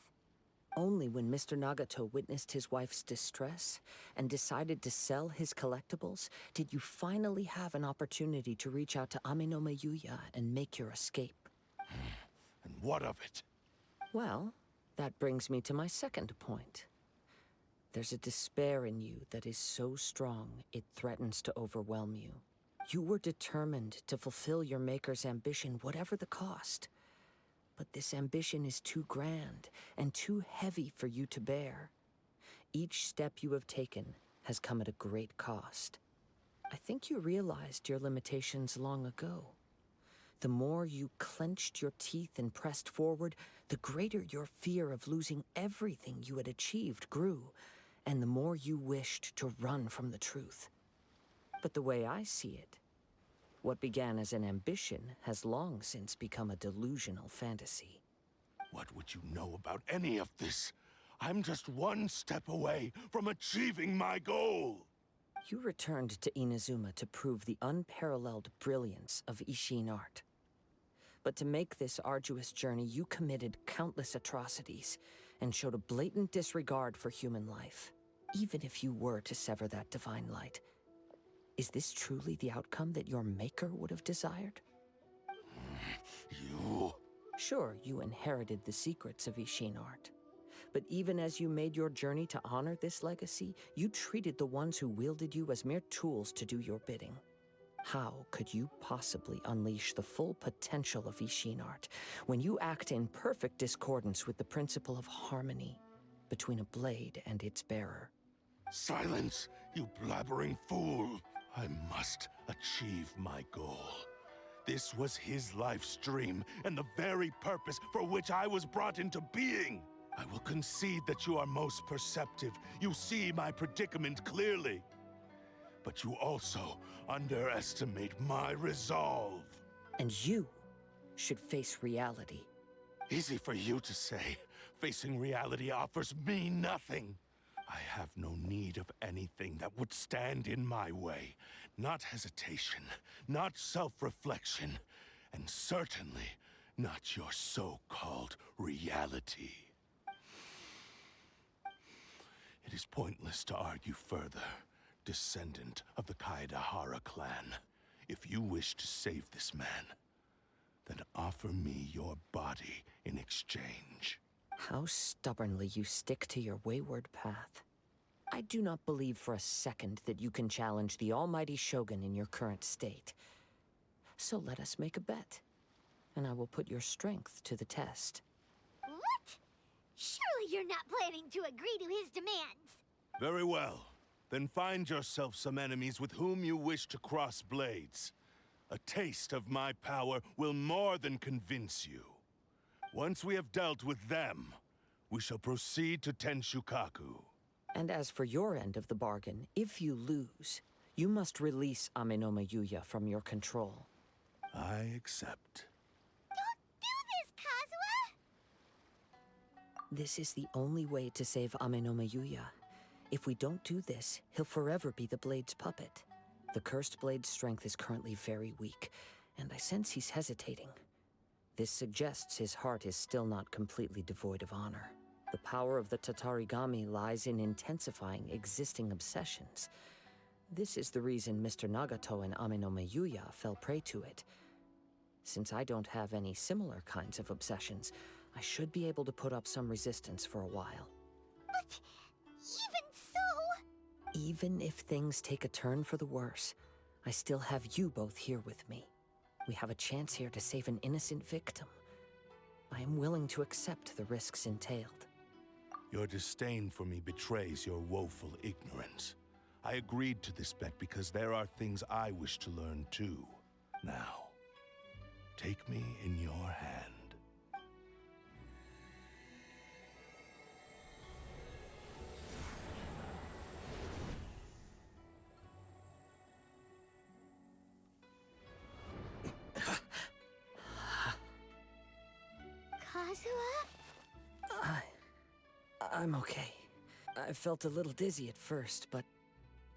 Only when Mr. Nagato witnessed his wife's distress and decided to sell his collectibles did you finally have an opportunity to reach out to Ame no Mayuya and make your escape. And what of it? Well, that brings me to my second point. There's a despair in you that is so strong it threatens to overwhelm you. You were determined to fulfill your maker's ambition, whatever the cost. But this ambition is too grand and too heavy for you to bear. Each step you have taken has come at a great cost. I think you realized your limitations long ago. The more you clenched your teeth and pressed forward, the greater your fear of losing everything you had achieved grew, and the more you wished to run from the truth. But the way I see it, what began as an ambition has long since become a delusional fantasy. What would you know about any of this? I'm just one step away from achieving my goal! You returned to Inazuma to prove the unparalleled brilliance of Ishin art. But to make this arduous journey, you committed countless atrocities and showed a blatant disregard for human life. Even if you were to sever that divine light, is this truly the outcome that your maker would have desired? You... Sure, you inherited the secrets of Ishin art. But even as you made your journey to honor this legacy, you treated the ones who wielded you as mere tools to do your bidding. How could you possibly unleash the full potential of Ishin art when you act in perfect discordance with the principle of harmony between a blade and its bearer? Silence, you blabbering fool! I must achieve my goal. This was his life's dream, and the very purpose for which I was brought into being. I will concede that you are most perceptive. You see my predicament clearly. But you also underestimate my resolve. And you should face reality. Easy for you to say. Facing reality offers me nothing. I have no need of anything that would stand in my way. Not hesitation, not self-reflection, and certainly not your so-called reality. It is pointless to argue further, descendant of the Kaedeharar clan. If you wish to save this man, then offer me your body in exchange. How stubbornly you stick to your wayward path. I do not believe for a second that you can challenge the almighty Shogun in your current state. So let us make a bet, and I will put your strength to the test. What? Surely you're not planning to agree to his demands. Very well. Then find yourself some enemies with whom you wish to cross blades. A taste of my power will more than convince you. Once we have dealt with them, we shall proceed to Tenshukaku. And as for your end of the bargain, if you lose, you must release Ame no Mayuya from your control. I accept. Don't do this, Kazuha! This is the only way to save Ame no Mayuya. If we don't do this, he'll forever be the Blade's puppet. The Cursed Blade's strength is currently very weak, and I sense he's hesitating. This suggests his heart is still not completely devoid of honor. The power of the Tatarigami lies in intensifying existing obsessions. This is the reason Mr. Nagato and Ame no Mayuya fell prey to it. Since I don't have any similar kinds of obsessions, I should be able to put up some resistance for a while. But even so... Even if things take a turn for the worse, I still have you both here with me. We have a chance here to save an innocent victim. I am willing to accept the risks entailed. Your disdain for me betrays your woeful ignorance. I agreed to this bet because there are things I wish to learn too. Now, take me in your hand. Kazuha? I'm okay. I felt a little dizzy at first, but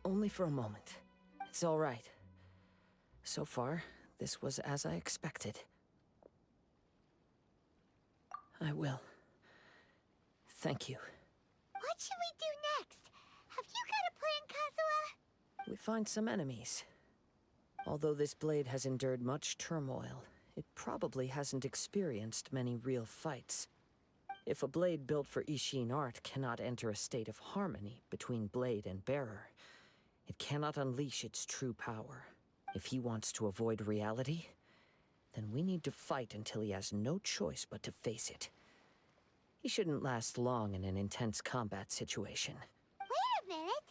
only for a moment. It's all right. So far, this was as I expected. I will. Thank you. What should we do next? Have you got a plan, Kazuha? We find some enemies. Although this blade has endured much turmoil, it probably hasn't experienced many real fights. If a blade built for Ishin art cannot enter a state of harmony between blade and bearer, it cannot unleash its true power. If he wants to avoid reality, then we need to fight until he has no choice but to face it. He shouldn't last long in an intense combat situation. Wait a minute!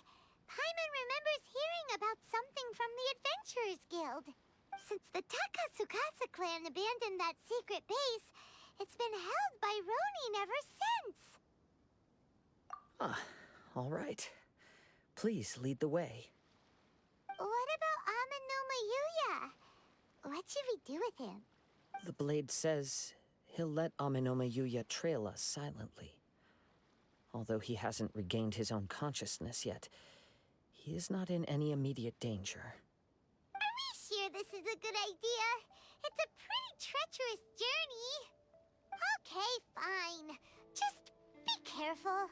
Paimon remembers hearing about something from the Adventurers Guild. Since the Takatsukasa clan abandoned that secret base, it's been held by Ronin ever since. Ah, all right. Please lead the way. What about Amanoma Yuya? What should we do with him? The blade says he'll let Aminoma Yuya trail us silently. Although he hasn't regained his own consciousness yet, he is not in any immediate danger. Are we sure this is a good idea? It's a pretty treacherous journey. Okay, fine. Just be careful.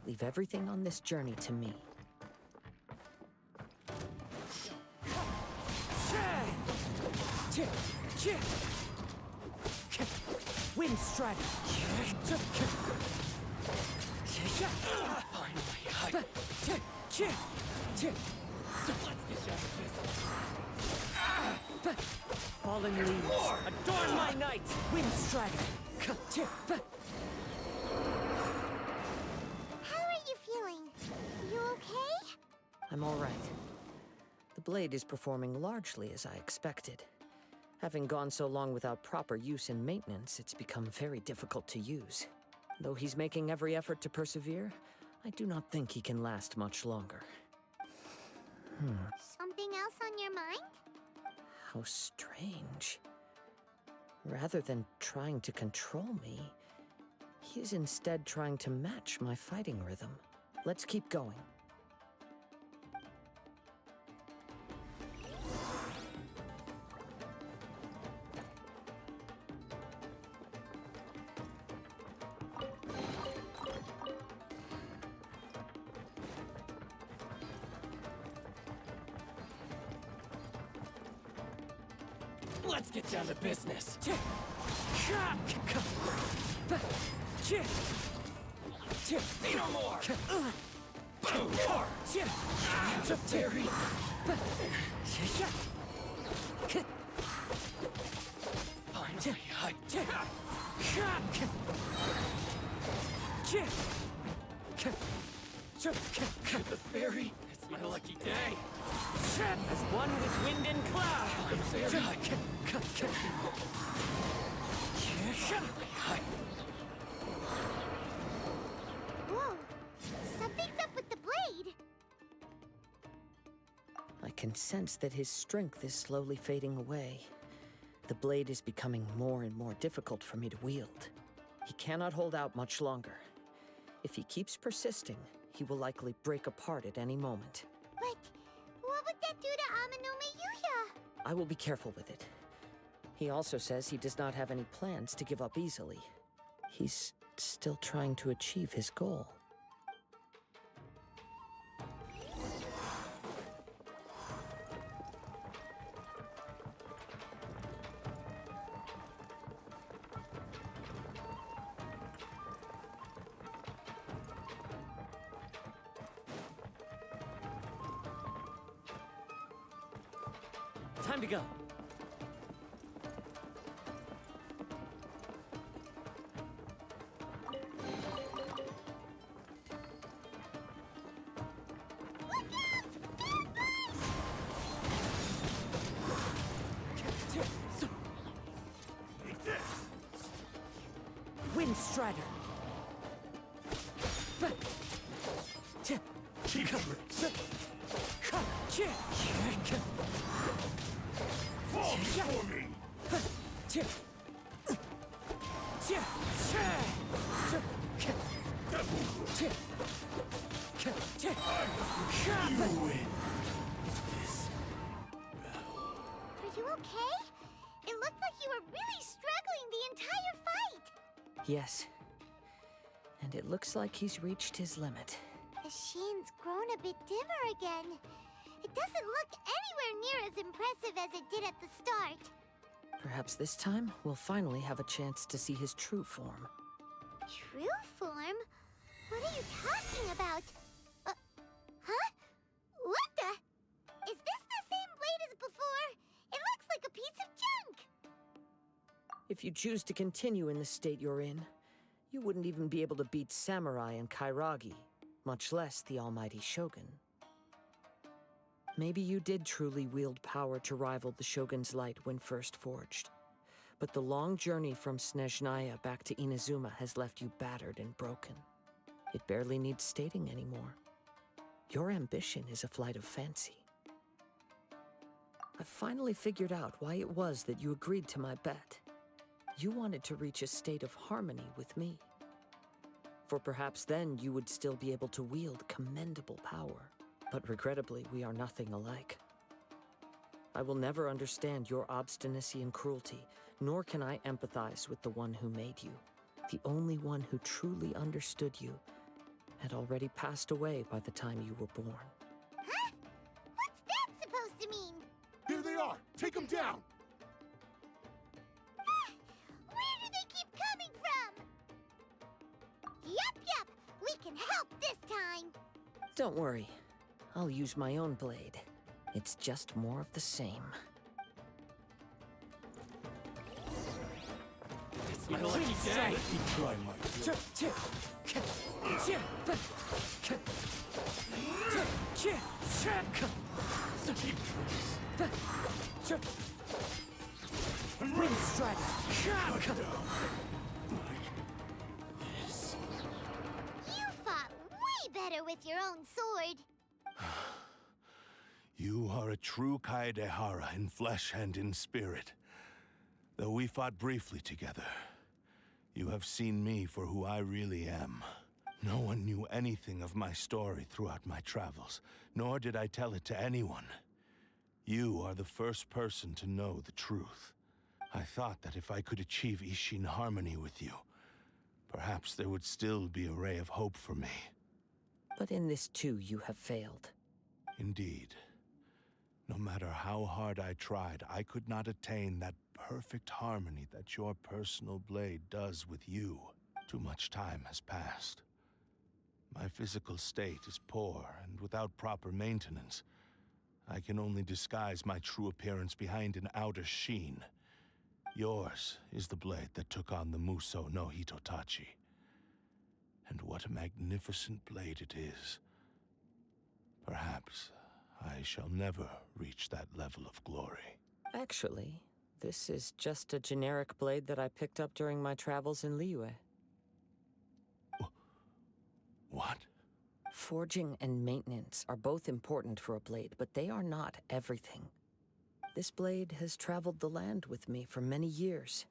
Leave everything on this journey to me. Wind strike! Fallen leaves, adorn my night! Wind strike! I'm all right. The blade is performing largely as I expected. Having gone so long without proper use and maintenance, it's become very difficult to use. Though he's making every effort to persevere, I do not think he can last much longer. Something else on your mind? How strange. Rather than trying to control me, he's instead trying to match my fighting rhythm. Let's keep going. Let's get down to business. Say no more! Boom! The fairy! Finally, the fairy! It's my lucky day! As one with wind and cloud! Whoa! Something's up with the blade! I can sense that his strength is slowly fading away. The blade is becoming more and more difficult for me to wield. He cannot hold out much longer. If he keeps persisting, he will likely break apart at any moment. But what would that do to Amanome Yuya? I will be careful with it. He also says he does not have any plans to give up easily. He's still trying to achieve his goal. Time to go. Wind Strider! Fall before me! You win. Are you okay? It looked like you were really struggling the entire fight. Yes. And it looks like he's reached his limit. The sheen's grown a bit dimmer again. It doesn't look anywhere near as impressive as it did at the start. Perhaps this time, we'll finally have a chance to see his true form. True form? What are you talking about? Huh? What the? Is this the same blade as before? It looks like a piece of junk! If you choose to continue in the state you're in, you wouldn't even be able to beat Samurai and Kairagi, much less the almighty Shogun. Maybe you did truly wield power to rival the Shogun's light when first forged. But the long journey from Snezhnaya back to Inazuma has left you battered and broken. It barely needs stating anymore. Your ambition is a flight of fancy. I've finally figured out why it was that you agreed to my bet. You wanted to reach a state of harmony with me. For perhaps then you would still be able to wield commendable power. But regrettably, we are nothing alike. I will never understand your obstinacy and cruelty, nor can I empathize with the one who made you. The only one who truly understood you had already passed away by the time you were born. Huh? What's that supposed to mean? Here they are! Take them down! Where do they keep coming from? Yup, we can help this time. Don't worry. I'll use my own blade. It's just more of the same. It's my lucky day. Let me try my Wind Strider! You fought way better with your own sword. You are a true Kaedeharar in flesh and in spirit. Though we fought briefly together, you have seen me for who I really am. No one knew anything of my story throughout my travels, nor did I tell it to anyone. You are the first person to know the truth. I thought that if I could achieve Ishin harmony with you, perhaps there would still be a ray of hope for me. But in this too, you have failed. Indeed. No matter how hard I tried, I could not attain that perfect harmony that your personal blade does with you. Too much time has passed. My physical state is poor, and without proper maintenance, I can only disguise my true appearance behind an outer sheen. Yours is the blade that took on the Muso no Hitotachi. And what a magnificent blade it is. Perhaps I shall never reach that level of glory. Actually, this is just a generic blade that I picked up during my travels in Liyue. What? Forging and maintenance are both important for a blade, but they are not everything. This blade has traveled the land with me for many years,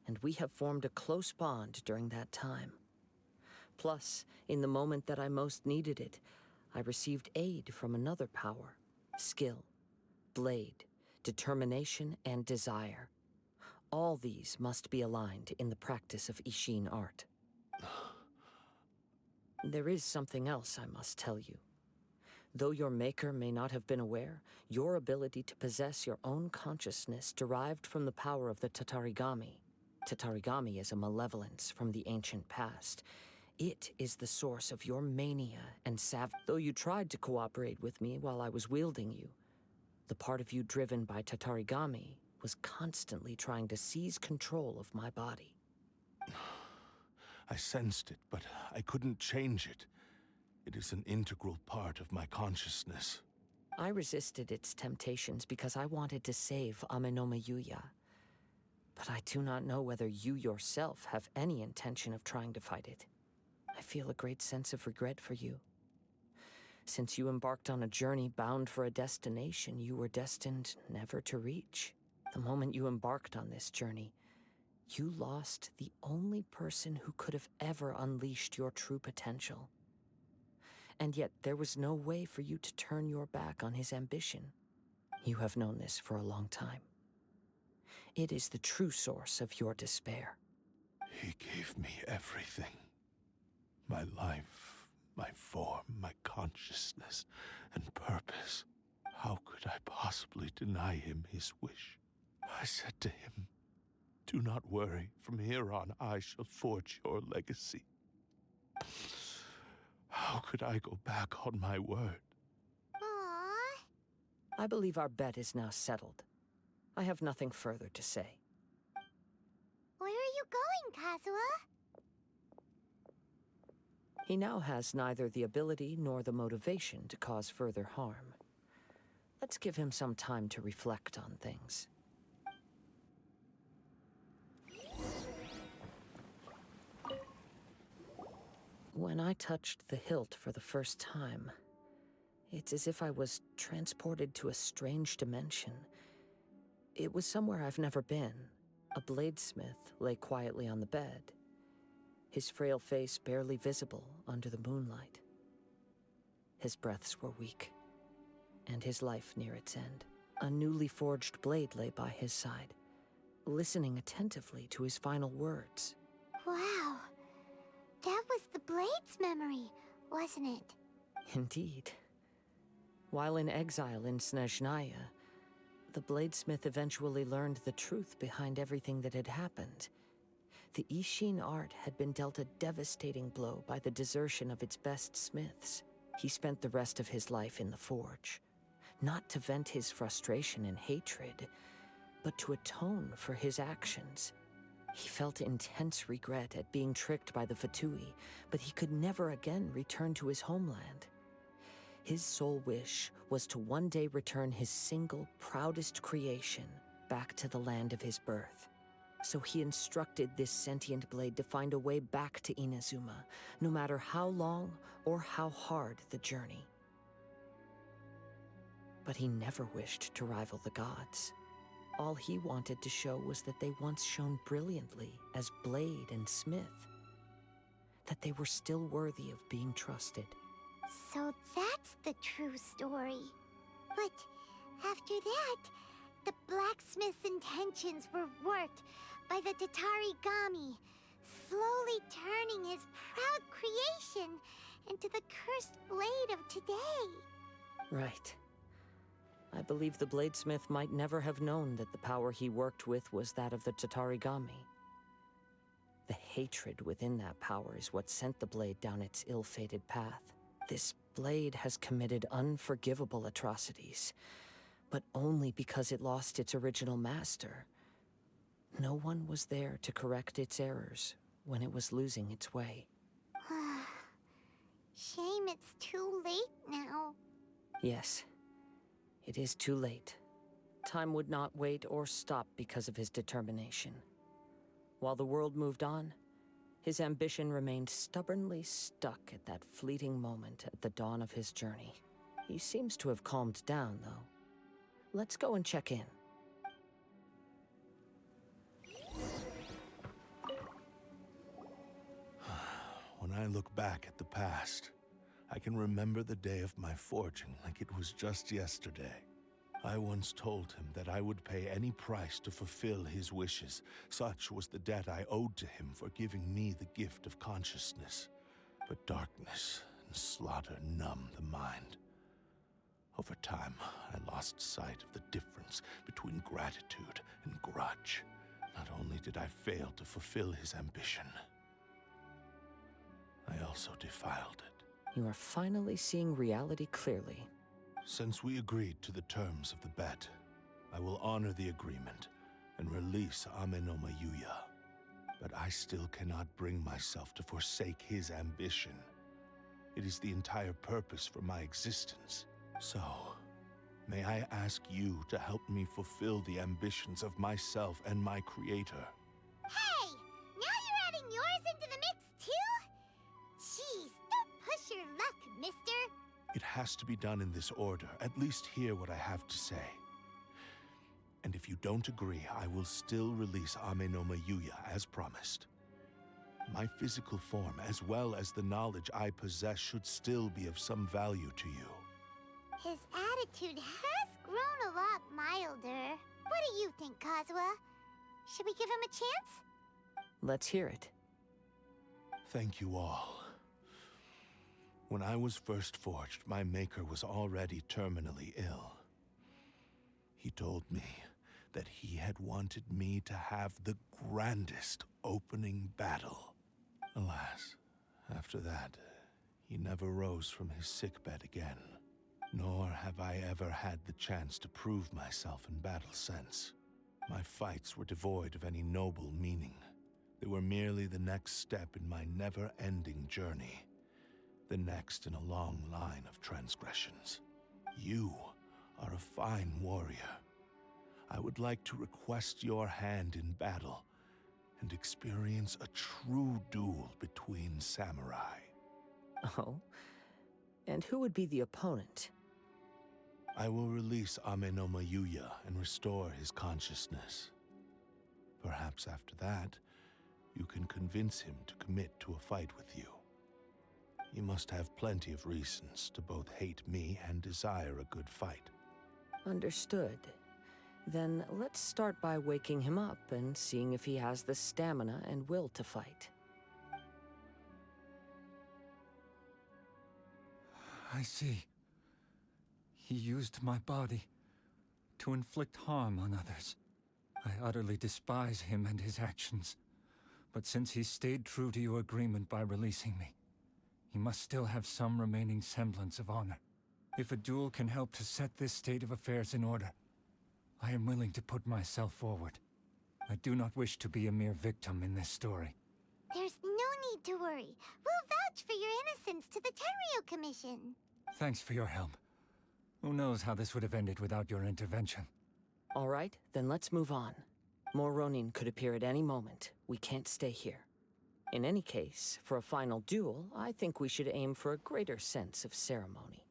and we have formed a close bond during that time. Plus, in the moment that I most needed it, I received aid from another power: skill, blade, determination, and desire. All these must be aligned in the practice of Ishin art. There is something else I must tell you. Though your maker may not have been aware, your ability to possess your own consciousness derived from the power of the Tatarigami. Tatarigami is a malevolence from the ancient past. It is the source of your mania and Though you tried to cooperate with me while I was wielding you, the part of you driven by Tatarigami was constantly trying to seize control of my body. I sensed it, but I couldn't change it. It is an integral part of my consciousness. I resisted its temptations because I wanted to save Amenoma Yuya. But I do not know whether you yourself have any intention of trying to fight it. I feel a great sense of regret for you. Since you embarked on a journey bound for a destination you were destined never to reach. The moment you embarked on this journey, you lost the only person who could have ever unleashed your true potential. And yet there was no way for you to turn your back on his ambition. You have known this for a long time. It is the true source of your despair. He gave me everything. My life, my form, my consciousness, and purpose. How could I possibly deny him his wish? I said to him, "Do not worry. From here on, I shall forge your legacy." How could I go back on my word? Aww. I believe our bet is now settled. I have nothing further to say. Where are you going, Kazuha? He now has neither the ability nor the motivation to cause further harm. Let's give him some time to reflect on things. When I touched the hilt for the first time, it's as if I was transported to a strange dimension. It was somewhere I've never been. A bladesmith lay quietly on the bed, his frail face barely visible under the moonlight. His breaths were weak, and his life near its end. A newly forged blade lay by his side, listening attentively to his final words. Wow. That was the Blade's memory, wasn't it? Indeed. While in exile in Snezhnaya, the bladesmith eventually learned the truth behind everything that had happened. The Ishin art had been dealt a devastating blow by the desertion of its best smiths. He spent the rest of his life in the forge, not to vent his frustration and hatred, but to atone for his actions. He felt intense regret at being tricked by the Fatui, but he could never again return to his homeland. His sole wish was to one day return his single, proudest creation back to the land of his birth. So he instructed this sentient blade to find a way back to Inazuma, no matter how long or how hard the journey. But he never wished to rival the gods. All he wanted to show was that they once shone brilliantly as blade and smith, that they were still worthy of being trusted. So that's the true story. But after that, the blacksmith's intentions were warped by the Tatarigami, slowly turning his proud creation into the cursed blade of today. Right. I believe the bladesmith might never have known that the power he worked with was that of the Tatarigami. The hatred within that power is what sent the blade down its ill-fated path. This blade has committed unforgivable atrocities, but only because it lost its original master. No one was there to correct its errors when it was losing its way. Shame it's too late now. Yes. It is too late. Time would not wait or stop because of his determination. While the world moved on, His ambition remained stubbornly stuck at that fleeting moment at the dawn of his journey. He seems to have calmed down, though. Let's go and check in. When I look back at the past, I can remember the day of my forging like it was just yesterday. I once told him that I would pay any price to fulfill his wishes. Such was the debt I owed to him for giving me the gift of consciousness. But darkness and slaughter numb the mind. Over time, I lost sight of the difference between gratitude and grudge. Not only did I fail to fulfill his ambition, I also defiled it. You are finally seeing reality clearly. Since we agreed to the terms of the bet, I will honor the agreement and release Ame-no Mayuya. But I still cannot bring myself to forsake his ambition. It is the entire purpose for my existence. So, may I ask you to help me fulfill the ambitions of myself and my creator? Hey! Now you're adding yours into the mix, too? Jeez, don't push your luck, mister. It has to be done in this order. At least hear what I have to say. And if you don't agree, I will still release Ame-no Mayuya as promised. My physical form, as well as the knowledge I possess, should still be of some value to you. His attitude has grown a lot milder. What do you think, Kazuha? Should we give him a chance? Let's hear it. Thank you all. When I was first forged, my maker was already terminally ill. He told me that he had wanted me to have the grandest opening battle. Alas, after that, he never rose from his sickbed again. Nor have I ever had the chance to prove myself in battle since. My fights were devoid of any noble meaning. They were merely the next step in my never-ending journey. The next in a long line of transgressions. You are a fine warrior. I would like to request your hand in battle and experience a true duel between samurai. Oh? And who would be the opponent? I will release Ame-no Mayuya and restore his consciousness. Perhaps after that, you can convince him to commit to a fight with you. He must have plenty of reasons to both hate me and desire a good fight. Understood. Then let's start by waking him up and seeing if he has the stamina and will to fight. I see. He used my body to inflict harm on others. I utterly despise him and his actions. But since he stayed true to your agreement by releasing me, he must still have some remaining semblance of honor. If a duel can help to set this state of affairs in order, I am willing to put myself forward. I do not wish to be a mere victim in this story. There's no need to worry. We'll vouch for your innocence to the Tenryo Commission. Thanks for your help. Who knows how this would have ended without your intervention. All right, then let's move on. More Ronin could appear at any moment. We can't stay here. In any case, for a final duel, I think we should aim for a greater sense of ceremony.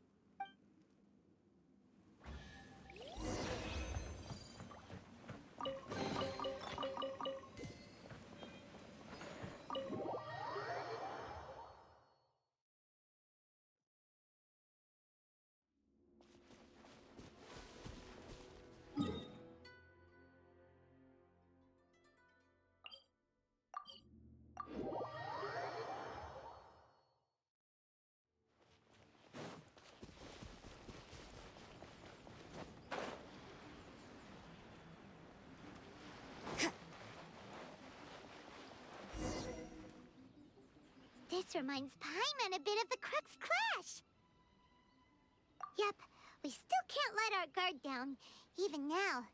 This reminds Paimon a bit of the Crux Clash. Yep, we still can't let our guard down. Even now,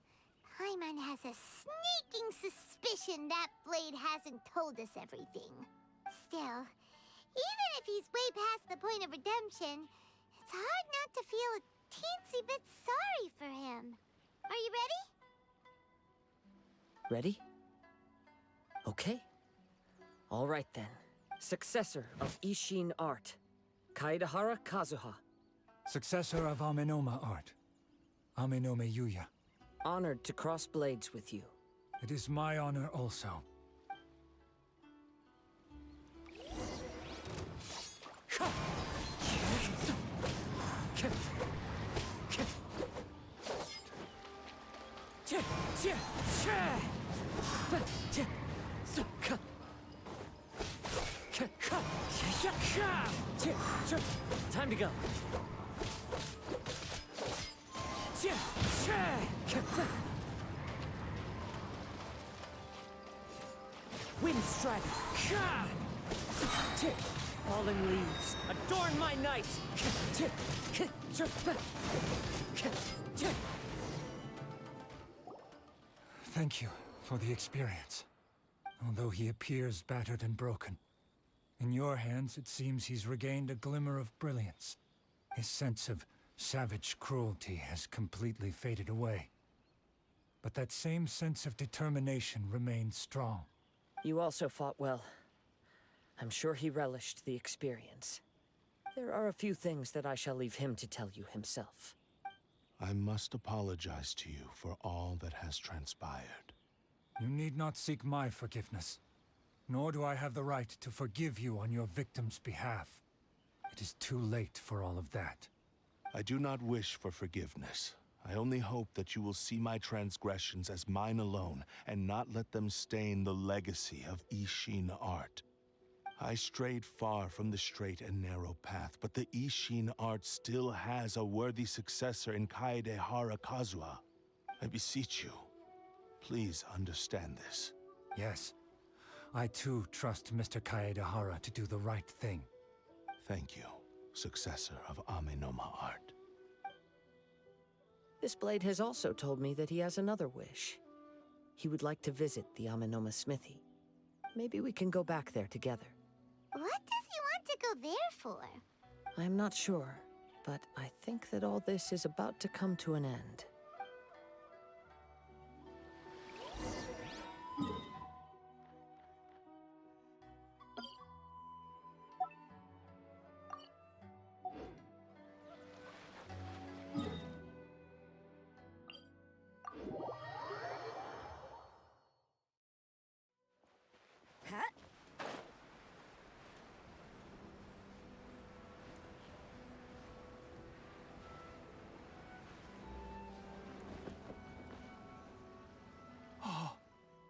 Paimon has a sneaking suspicion that Blade hasn't told us everything. Still, even if he's way past the point of redemption, it's hard not to feel a teensy bit sorry for him. Are you ready? Ready? Okay. All right then. Successor of Ishin art, Kaedeharar Kazuha. Successor of Amenoma art, Amenome Yuya. Honored to cross blades with you. It is my honor also. Time to go. Wind strike. Falling leaves, adorn my night. Thank you for the experience. Although he appears battered and broken, in your hands it seems he's regained a glimmer of brilliance. His sense of savage cruelty has completely faded away. But that same sense of determination remains strong. You also fought well. I'm sure he relished the experience. There are a few things that I shall leave him to tell you himself. I must apologize to you for all that has transpired. You need not seek my forgiveness. Nor do I have the right to forgive you on your victim's behalf. It is too late for all of that. I do not wish for forgiveness. I only hope that you will see my transgressions as mine alone, and not let them stain the legacy of Ishin art. I strayed far from the straight and narrow path, but the Ishin art still has a worthy successor in Kaedeharar Kazuha. I beseech you, please understand this. Yes. I too trust Mr. Kaedeharar to do the right thing. Thank you, successor of Amenoma art. This blade has also told me that he has another wish. He would like to visit the Amenoma smithy. Maybe we can go back there together. What does he want to go there for? I'm not sure, but I think that all this is about to come to an end.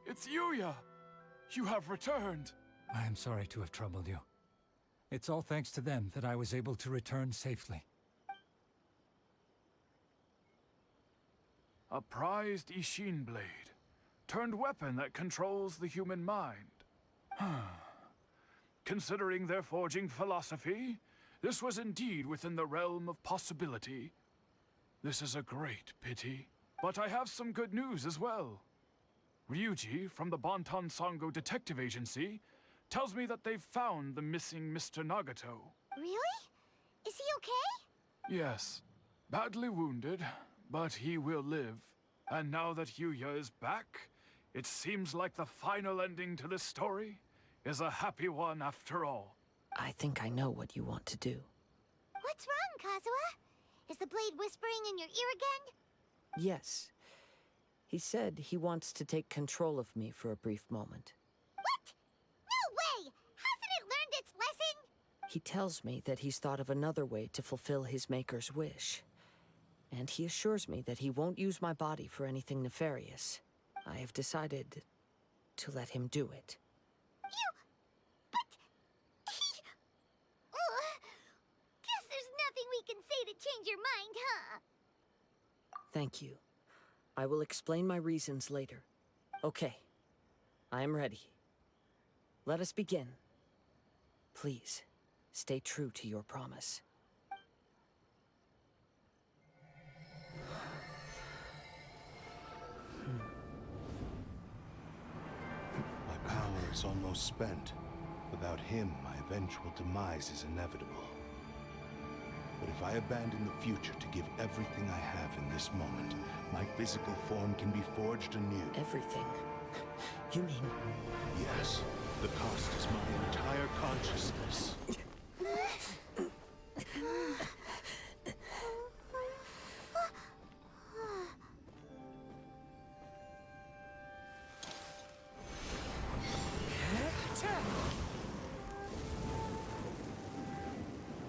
It's Yuya! You have returned! I am sorry to have troubled you. It's all thanks to them that I was able to return safely. A prized Ishin blade, turned weapon that controls the human mind. Considering their forging philosophy, this was indeed within the realm of possibility. This is a great pity, but I have some good news as well. Ryuji, from the Bonton Sango Detective Agency, tells me that they've found the missing Mr. Nagato. Really? Is he okay? Yes. Badly wounded, but he will live. And now that Yuya is back, it seems like the final ending to this story is a happy one after all. I think I know what you want to do. What's wrong, Kazuha? Is the blade whispering in your ear again? Yes. He said he wants to take control of me for a brief moment. What? No way! Hasn't it learned its lesson? He tells me that he's thought of another way to fulfill his maker's wish. And he assures me that he won't use my body for anything nefarious. I have decided to let him do it. Guess there's nothing we can say to change your mind, huh? Thank you. I will explain my reasons later. Okay. I am ready. Let us begin. Please, stay true to your promise. My power is almost spent. Without him, my eventual demise is inevitable. But if I abandon the future to give everything I have in this moment, my physical form can be forged anew. Everything? You mean... Yes. The cost is my entire consciousness.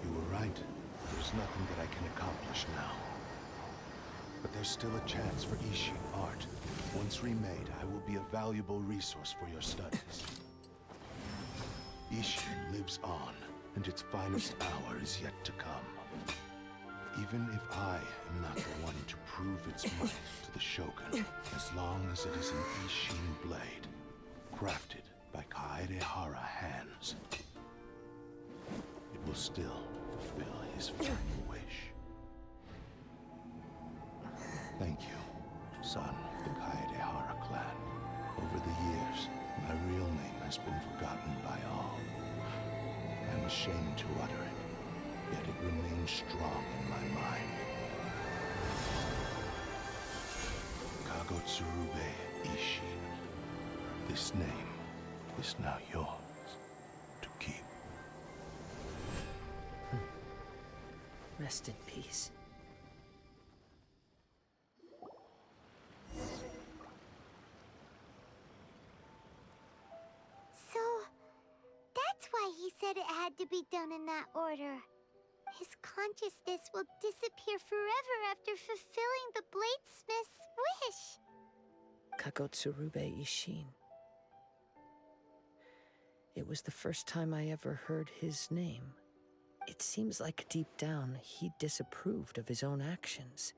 You were right. There's nothing that I can accomplish now. But there's still a chance for Ishin art. Once remade, I will be a valuable resource for your studies. Ishin lives on, and its finest hour is yet to come. Even if I am not the one to prove its might to the Shogun, as long as it is an Ishin blade, crafted by Kaedeharar hands, it will still fulfill his final wish. Thank you, son of the Kaedeharar clan. Over the years, my real name has been forgotten by all. I'm ashamed to utter it, yet it remains strong in my mind. Kagotsurube Ishin. This name is now yours to keep. Rest in peace. So, that's why he said it had to be done in that order. His consciousness will disappear forever after fulfilling the bladesmith's wish. Kagotsurube Ishin. It was the first time I ever heard his name. It seems like deep down he disapproved of his own actions,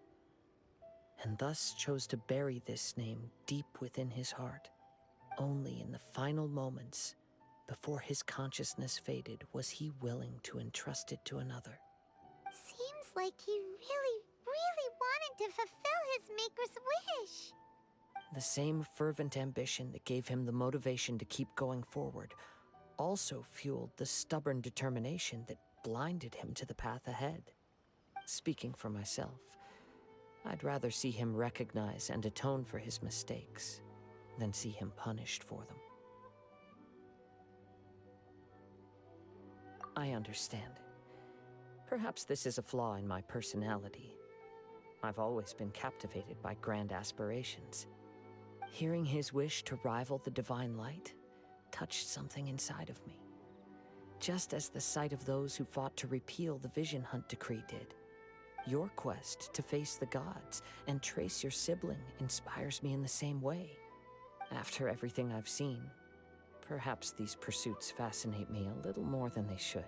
and thus chose to bury this name deep within his heart. Only in the final moments, before his consciousness faded, was he willing to entrust it to another. Seems like he really, really wanted to fulfill his maker's wish. The same fervent ambition that gave him the motivation to keep going forward also fueled the stubborn determination that blinded him to the path ahead. Speaking for myself, I'd rather see him recognize and atone for his mistakes than see him punished for them. I understand. Perhaps this is a flaw in my personality. I've always been captivated by grand aspirations. Hearing his wish to rival the divine light touched something inside of me, just as the sight of those who fought to repeal the Vision Hunt decree did. Your quest to face the gods and trace your sibling inspires me in the same way. After everything I've seen, perhaps these pursuits fascinate me a little more than they should.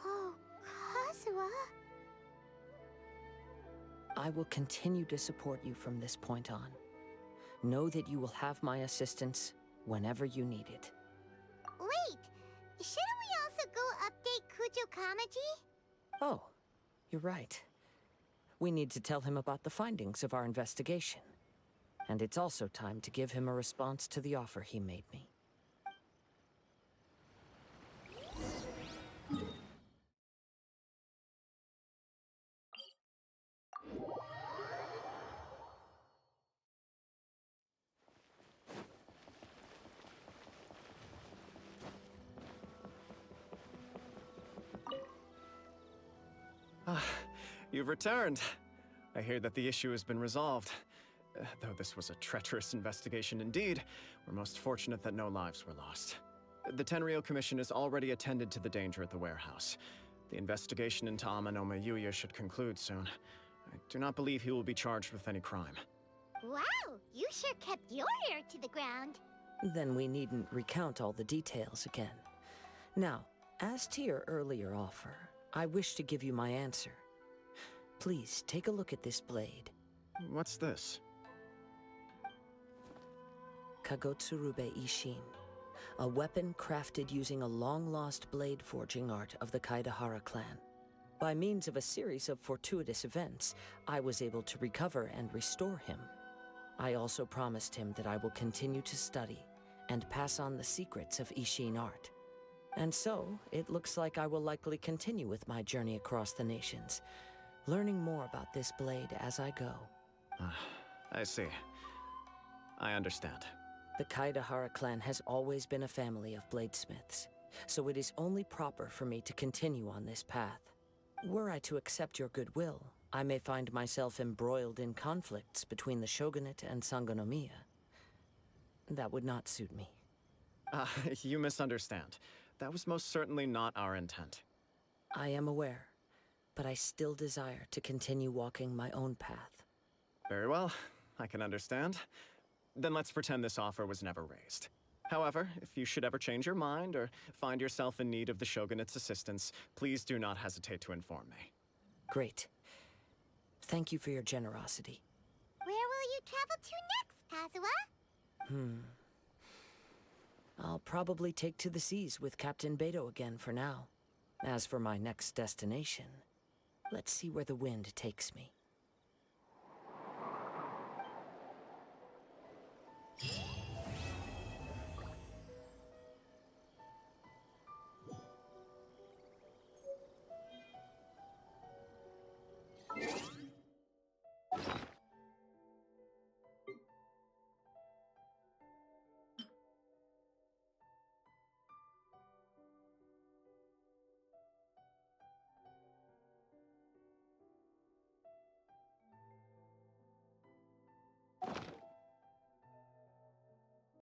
Oh, Kazuha. I will continue to support you from this point on. Know that you will have my assistance whenever you need it. Wait, shouldn't we also go update Kujo Kamaji? Oh, you're right. We need to tell him about the findings of our investigation. And it's also time to give him a response to the offer he made me. You've returned. I hear that the issue has been resolved. Though this was a treacherous investigation indeed, we're most fortunate that no lives were lost. The Tenryou Commission has already attended to the danger at the warehouse. The investigation into Amanoma Yuya should conclude soon. I do not believe he will be charged with any crime. Wow, you sure kept your ear to the ground. Then we needn't recount all the details again. Now, as to your earlier offer, I wish to give you my answer. Please, take a look at this blade. What's this? Kagotsurube Ishin. A weapon crafted using a long-lost blade forging art of the Kaedeharar clan. By means of a series of fortuitous events, I was able to recover and restore him. I also promised him that I will continue to study and pass on the secrets of Ishin art. And so, it looks like I will likely continue with my journey across the nations, learning more about this blade as I go. I see. I understand. The Kaedeharar clan has always been a family of bladesmiths, so it is only proper for me to continue on this path. Were I to accept your goodwill, I may find myself embroiled in conflicts between the shogunate and Sangonomiya. That would not suit me. You misunderstand. That was most certainly not our intent. I am aware, but I still desire to continue walking my own path. Very well, I can understand. Then let's pretend this offer was never raised. However, if you should ever change your mind or find yourself in need of the Shogunate's assistance, please do not hesitate to inform me. Great. Thank you for your generosity. Where will you travel to next, Kazuha? I'll probably take to the seas with Captain Beto again for now. As for my next destination, let's see where the wind takes me.